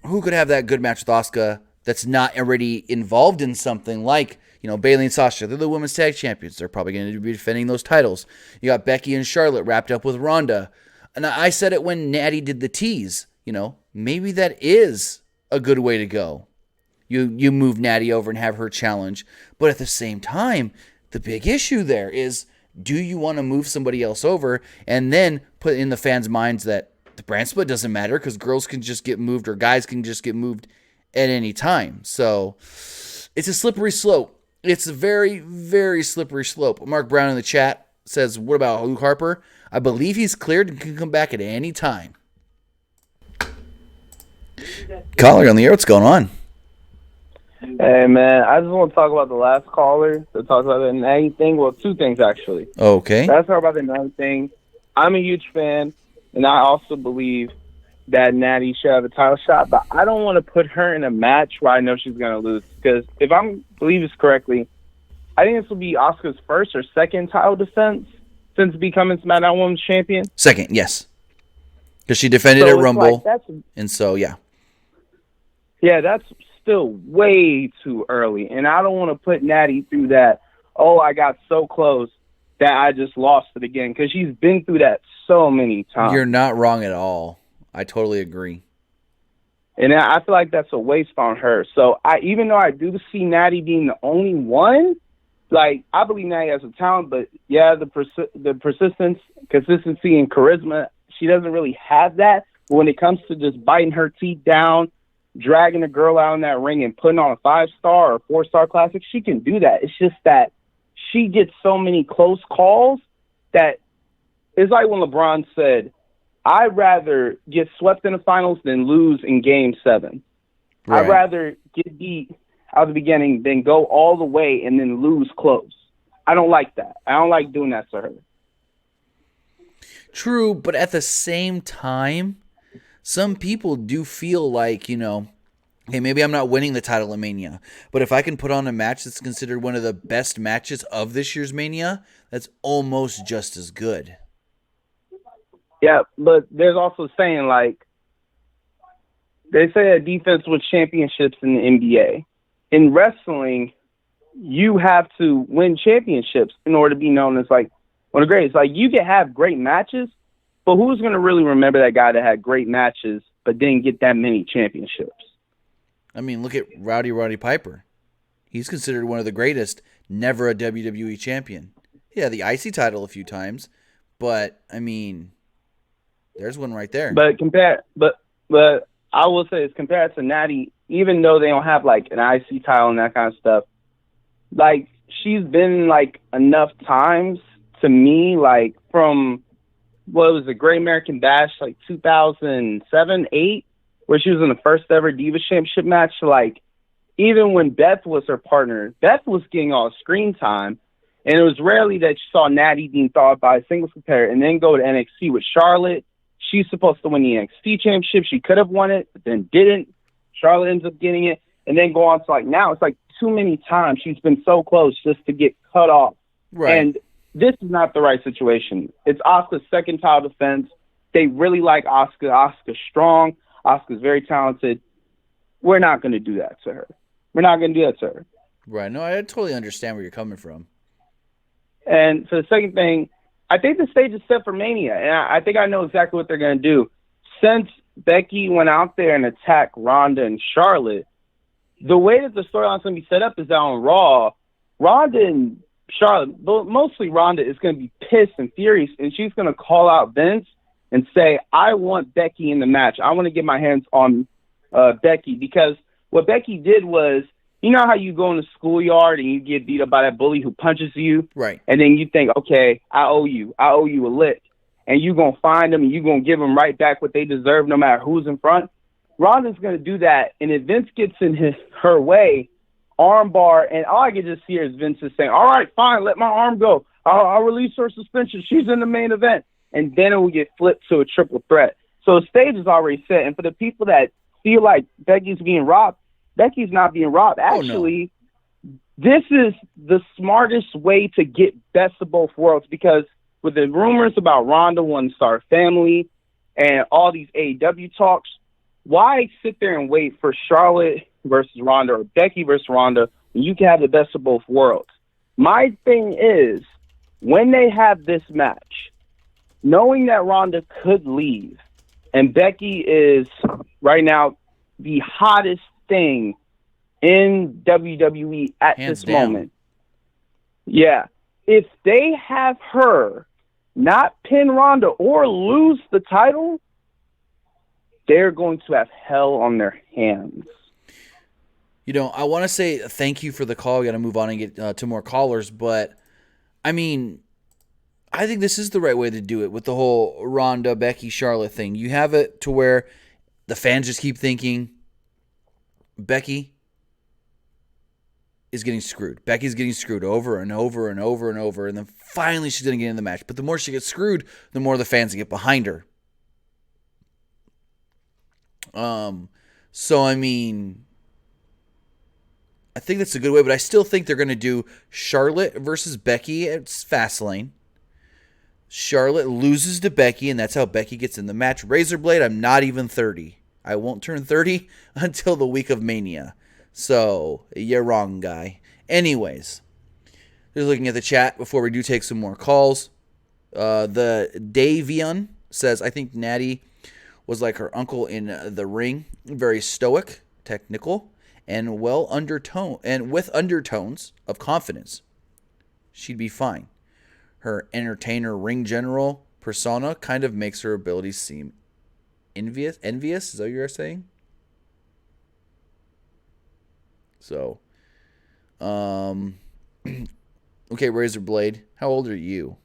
who could have that good match with Asuka that's not already involved in something like, Bayley and Sasha? They're the women's tag champions. They're probably going to be defending those titles. You got Becky and Charlotte wrapped up with Ronda. And I said it when Natty did the tease, maybe that is a good way to go. You move Natty over and have her challenge. But at the same time, the big issue there is, do you want to move somebody else over and then put in the fans' minds that the brand split doesn't matter because girls can just get moved or guys can just get moved at any time? So it's a slippery slope. It's a very, very slippery slope. Mark Brown in the chat says, what about Luke Harper? I believe he's cleared and can come back at any time. Caller on the air, what's going on? Hey, man, I just want to talk about the last caller that talked about the Natty thing. Well, two things, actually. Okay. Let's talk about the Natty thing. I'm a huge fan, and I also believe that Natty should have a title shot, but I don't want to put her in a match where I know she's going to lose, because if I believe this correctly, I think this will be Asuka's first or second title defense since becoming SmackDown Women's Champion. Second, yes. Because she defended at Rumble, and so, yeah. Yeah, that's still way too early, and I don't want to put Natty through that, I got so close that I just lost it again, because she's been through that so many times. You're not wrong at all. I totally agree. And I feel like that's a waste on her. So even though I do see Natty being the only one, I believe Natty has a talent, but the persistence, consistency, and charisma, she doesn't really have that. But when it comes to just biting her teeth down, dragging a girl out in that ring and putting on a 5-star or 4-star classic, she can do that. It's just that she gets so many close calls that it's like when LeBron said, I'd rather get swept in the finals than lose in Game 7. Right. I'd rather get beat out of the beginning than go all the way and then lose close. I don't like that. I don't like doing that to her. True, but at the same time, some people do feel like, hey, maybe I'm not winning the title of Mania, but if I can put on a match that's considered one of the best matches of this year's Mania, that's almost just as good. Yeah, but there's also saying, like, they say a defense wins championships in the NBA. In wrestling, you have to win championships in order to be known as, like, one of the greatest. Like, you can have great matches, but who's going to really remember that guy that had great matches but didn't get that many championships? I mean, look at Roddy Piper. He's considered one of the greatest, never a WWE champion. Yeah, the IC title a few times, but, I mean, there's one right there. But I will say it's compared to Natty, even though they don't have, like, an IC title and that kind of stuff, like, she's been, like, enough times to me, like, from, what was the Great American Bash, like, 2007, 8, where she was in the first ever Divas Championship match. Like, even when Beth was her partner, Beth was getting all screen time, and it was rarely that you saw Natty being thought about a singles competitor and then go to NXT with Charlotte. She's supposed to win the NXT championship. She could have won it, but then didn't. Charlotte ends up getting it, and then go on to, like, now it's like too many times she's been so close just to get cut off. Right. And this is not the right situation. It's Asuka's second title defense. They really like Asuka. Asuka's strong. Asuka's very talented. We're not going to do that to her. We're not going to do that to her. Right. No, I totally understand where you're coming from. And for the second thing, I think the stage is set for Mania, and I think I know exactly what they're going to do. Since Becky went out there and attacked Ronda and Charlotte, the way that the storyline's going to be set up is that on Raw, Ronda and Charlotte, but mostly Ronda, is going to be pissed and furious, and she's going to call out Vince and say, I want Becky in the match. I want to get my hands on Becky, because what Becky did was, you know how you go in the schoolyard and you get beat up by that bully who punches you? Right. And then you think, okay, I owe you a lick. And you're going to find them and you're going to give them right back what they deserve no matter who's in front. Ronda's going to do that. And if Vince gets in her way, armbar, and all I can just hear is Vince is saying, all right, fine, let my arm go. I'll release her suspension. She's in the main event. And then it will get flipped to a triple threat. So the stage is already set. And for the people that feel like Becky's being robbed, Becky's not being robbed. Actually, This is the smartest way to get best of both worlds, because with the rumors about Ronda wanting to start a family and all these AEW talks, why sit there and wait for Charlotte versus Ronda or Becky versus Ronda when you can have the best of both worlds? My thing is, when they have this match, knowing that Ronda could leave and Becky is right now the hottest thing in WWE at Hands this down. moment. Yeah. If they have her not pin Ronda or lose the title, they're going to have hell on their hands. You know, I want to say thank you for the call. We got to move on and get to more callers, but I mean, I think this is the right way to do it with the whole Ronda, Becky, Charlotte thing. You have it to where the fans just keep thinking Becky is getting screwed. Becky's getting screwed over and over and over and over, and then finally she's going to get in the match. But the more she gets screwed, the more the fans get behind her. So, I mean, I think that's a good way, but I still think they're going to do Charlotte versus Becky at Fastlane. Charlotte loses to Becky, and that's how Becky gets in the match. Razorblade, I'm not even 30. I won't turn 30 until the week of Mania. So, you're wrong, guy. Anyways, just looking at the chat before we do take some more calls. The Davion says, I think Natty was like her uncle in the ring. Very stoic, technical, and with undertones of confidence. She'd be fine. Her entertainer ring general persona kind of makes her abilities seem Envious? Is that what you're saying? So, okay, Razor Blade, how old are you?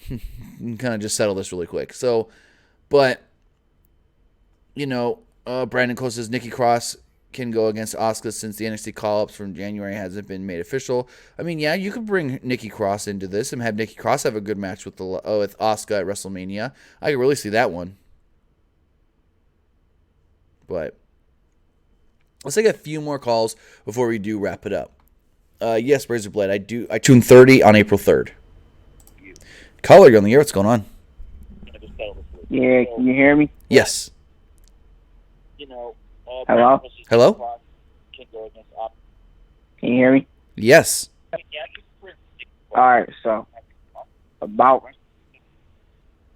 Kind of just settle this really quick. So, but, Brandon Cole says Nikki Cross can go against Asuka since the NXT call-ups from January hasn't been made official. I mean, yeah, you could bring Nikki Cross into this and have Nikki Cross have a good match with Asuka at WrestleMania. I could really see that one. But let's take a few more calls before we do wrap it up. Yes, Razor Blade, I tuned 30 on April 3rd. Caller, you're on the air. What's going on? Yeah, can you hear me? Yes. Hello? Hello? Can you hear me? Yes. All right, so about what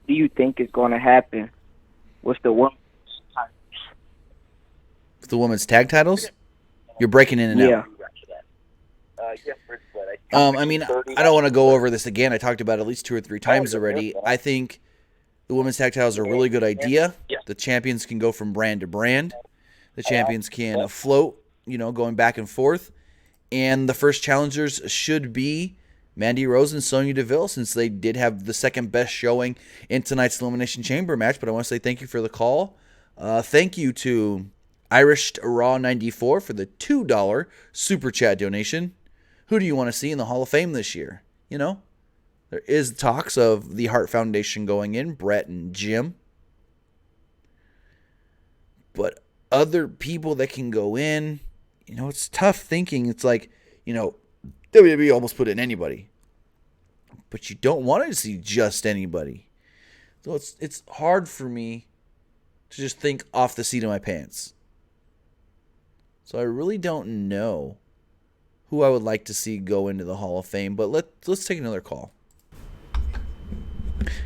do you think is going to happen with the women's With the women's tag titles? You're breaking in and out. I mean, I don't want to go over this again. I talked about it at least 2 or 3 times already. I think the women's tag titles are a really good idea. The champions can go from brand to brand. The champions can float, going back and forth. And the first challengers should be Mandy Rose and Sonya Deville, since they did have the second best showing in tonight's Elimination Chamber match. But I want to say thank you for the call. Thank you to Irish Raw 94 for the $2 super chat donation. Who do you want to see in the Hall of Fame this year? There is talks of the Hart Foundation going in, Brett and Jim. But other people that can go in, it's tough thinking. It's like, WWE almost put in anybody. But you don't want to see just anybody. So it's hard for me to just think off the seat of my pants. So I really don't know who I would like to see go into the Hall of Fame. But let's take another call.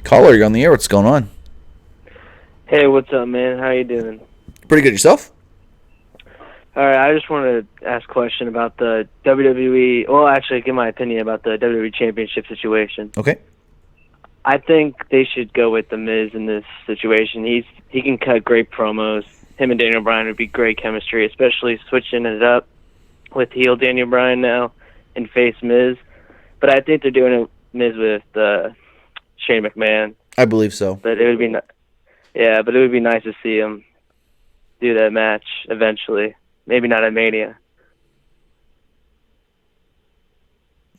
Caller, you're on the air. What's going on? Hey, what's up, man? How you doing? Pretty good. Yourself? All right, I just wanted to ask a question about the WWE. Well, actually, give my opinion about the WWE Championship situation. Okay. I think they should go with The Miz in this situation. He can cut great promos. Him and Daniel Bryan would be great chemistry, especially switching it up with heel Daniel Bryan now and face Miz. But I think they're doing it Miz with Shane McMahon. I believe so. But it would be but it would be nice to see him do that match eventually. Maybe not at Mania.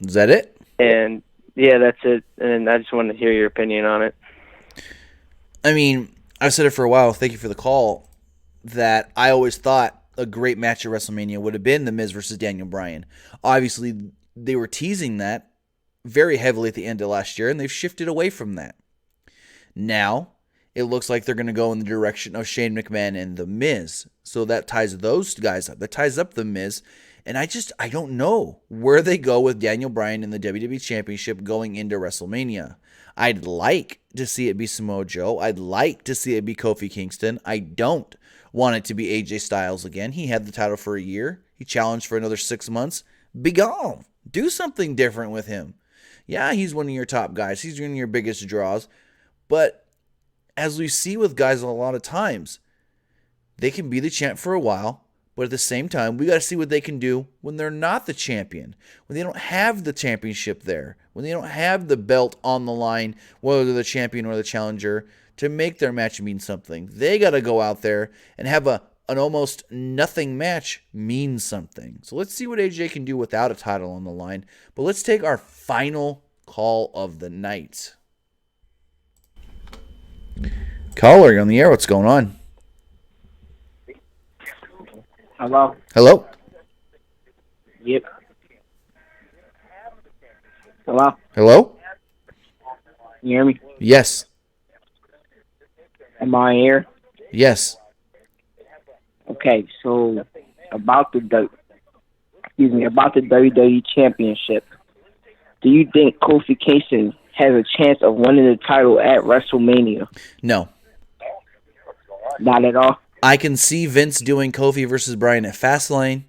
Is that it? And yeah, that's it. And I just wanted to hear your opinion on it. I mean, I've said it for a while. Thank you for the call. That I always thought a great match at WrestleMania would have been The Miz versus Daniel Bryan. Obviously, they were teasing that very heavily at the end of last year, and they've shifted away from that. Now, it looks like they're going to go in the direction of Shane McMahon and The Miz. So that ties those guys up. That ties up The Miz. And I don't know where they go with Daniel Bryan in the WWE Championship going into WrestleMania. I'd like to see it be Samoa Joe. I'd like to see it be Kofi Kingston. I don't want it to be AJ Styles again. He had the title for a year. He challenged for another 6 months. Be gone. Do something different with him. Yeah, he's one of your top guys. He's one of your biggest draws. But as we see with guys a lot of times, they can be the champ for a while, but at the same time, we got to see what they can do when they're not the champion, when they don't have the championship there, when they don't have the belt on the line, whether they're the champion or the challenger, to make their match mean something. They got to go out there and have an almost nothing match mean something. So let's see what AJ can do without a title on the line. But let's take our final call of the night. Caller, you're on the air. What's going on? Hello? Hello? Yep. Hello? Hello? You hear me? Yes. Am I here? Yes. Okay, so about the WWE Championship, do you think Kofi Kingston has a chance of winning the title at WrestleMania? No. Not at all? I can see Vince doing Kofi versus Bryan at Fastlane,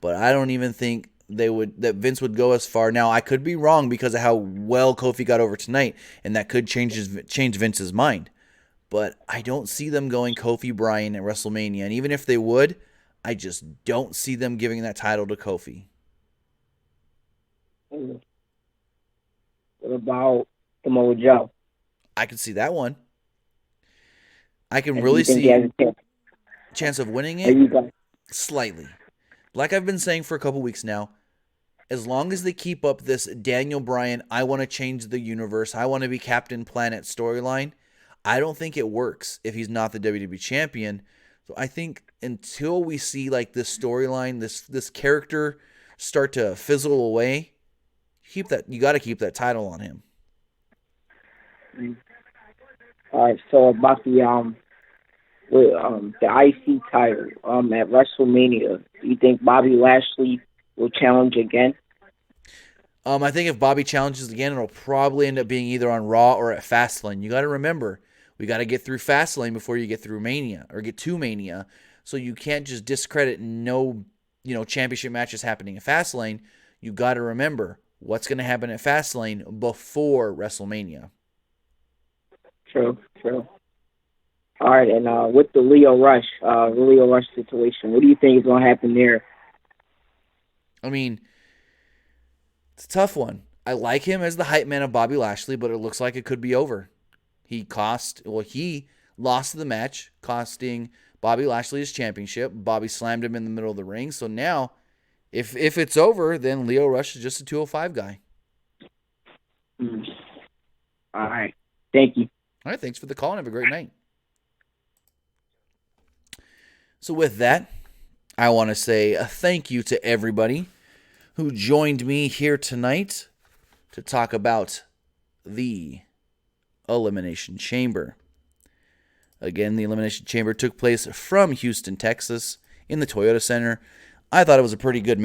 but I don't even think that Vince would go as far. Now, I could be wrong because of how well Kofi got over tonight, and that could change Vince's mind. but I don't see them going Kofi Bryan at WrestleMania. And even if they would, I just don't see them giving that title to Kofi. What about Samoa Joe? I can see that one. I can And really you think see he has a chance of winning There you it go. slightly. Like I've been saying for a couple weeks now, as long as they keep up this Daniel Bryan, I want to change the universe, I want to be Captain Planet storyline, I don't think it works if he's not the WWE champion. So I think until we see like this storyline, this character start to fizzle away, you got to keep that title on him. All right. So about the IC title at WrestleMania, do you think Bobby Lashley will challenge again? I think if Bobby challenges again, it'll probably end up being either on Raw or at Fastlane. You got to remember, we got to get through Fastlane before you get through Mania or get to Mania. So you can't just discredit championship matches happening at Fastlane. You got to remember what's going to happen at Fastlane before WrestleMania. True. All right, and with the Leo Rush situation, what do you think is going to happen there? I mean, it's a tough one. I like him as the hype man of Bobby Lashley, but it looks like it could be over. He lost the match, costing Bobby Lashley his championship. Bobby slammed him in the middle of the ring. So now, if it's over, then Leo Rush is just a 205 guy. All right. Thank you. All right, thanks for the call and have a great night. So with that, I want to say a thank you to everybody who joined me here tonight to talk about the Elimination Chamber. Again, the Elimination Chamber took place from Houston, Texas, in the Toyota Center. I thought it was a pretty good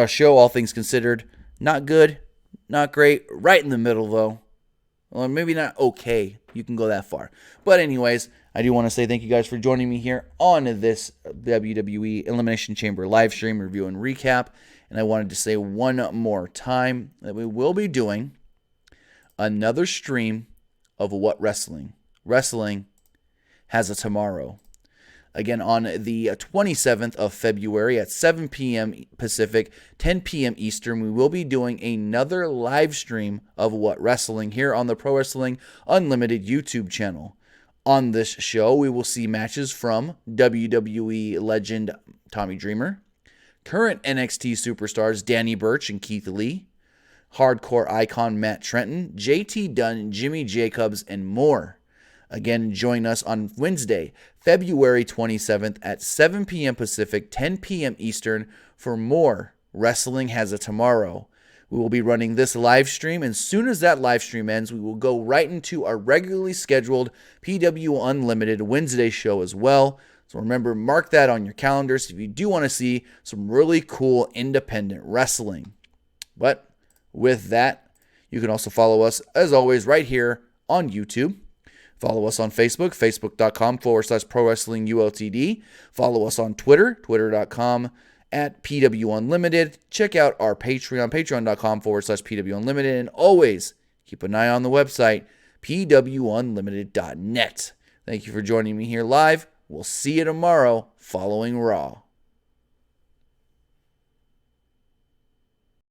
show, all things considered. Not good, not great, right in the middle, though. Well, maybe not okay. You can go that far. But anyways, I do want to say thank you guys for joining me here on this WWE Elimination Chamber live stream review and recap. And I wanted to say one more time that we will be doing another stream of What Wrestling Has a Tomorrow. Again, on the 27th of February at 7 p.m. Pacific, 10 p.m. Eastern, we will be doing another live stream of What Wrestling here on the Pro Wrestling Unlimited YouTube channel. On this show, we will see matches from WWE legend Tommy Dreamer, current NXT superstars Danny Burch and Keith Lee, hardcore icon Matt Trenton, JT Dunn, Jimmy Jacobs, and more. Again, join us on Wednesday, February 27th at 7 p.m. Pacific, 10 p.m. Eastern for more Wrestling Has a Tomorrow. We will be running this live stream, and as soon as that live stream ends, we will go right into our regularly scheduled PW Unlimited Wednesday show as well. So remember, mark that on your calendars if you do want to see some really cool independent wrestling. But with that, you can also follow us, as always, right here on YouTube. Follow us on Facebook, facebook.com/Pro Wrestling ULTD. Follow us on Twitter, twitter.com/PW Unlimited. Check out our Patreon, patreon.com/PW Unlimited. And always keep an eye on the website, pwunlimited.net. Thank you for joining me here live. We'll see you tomorrow following Raw.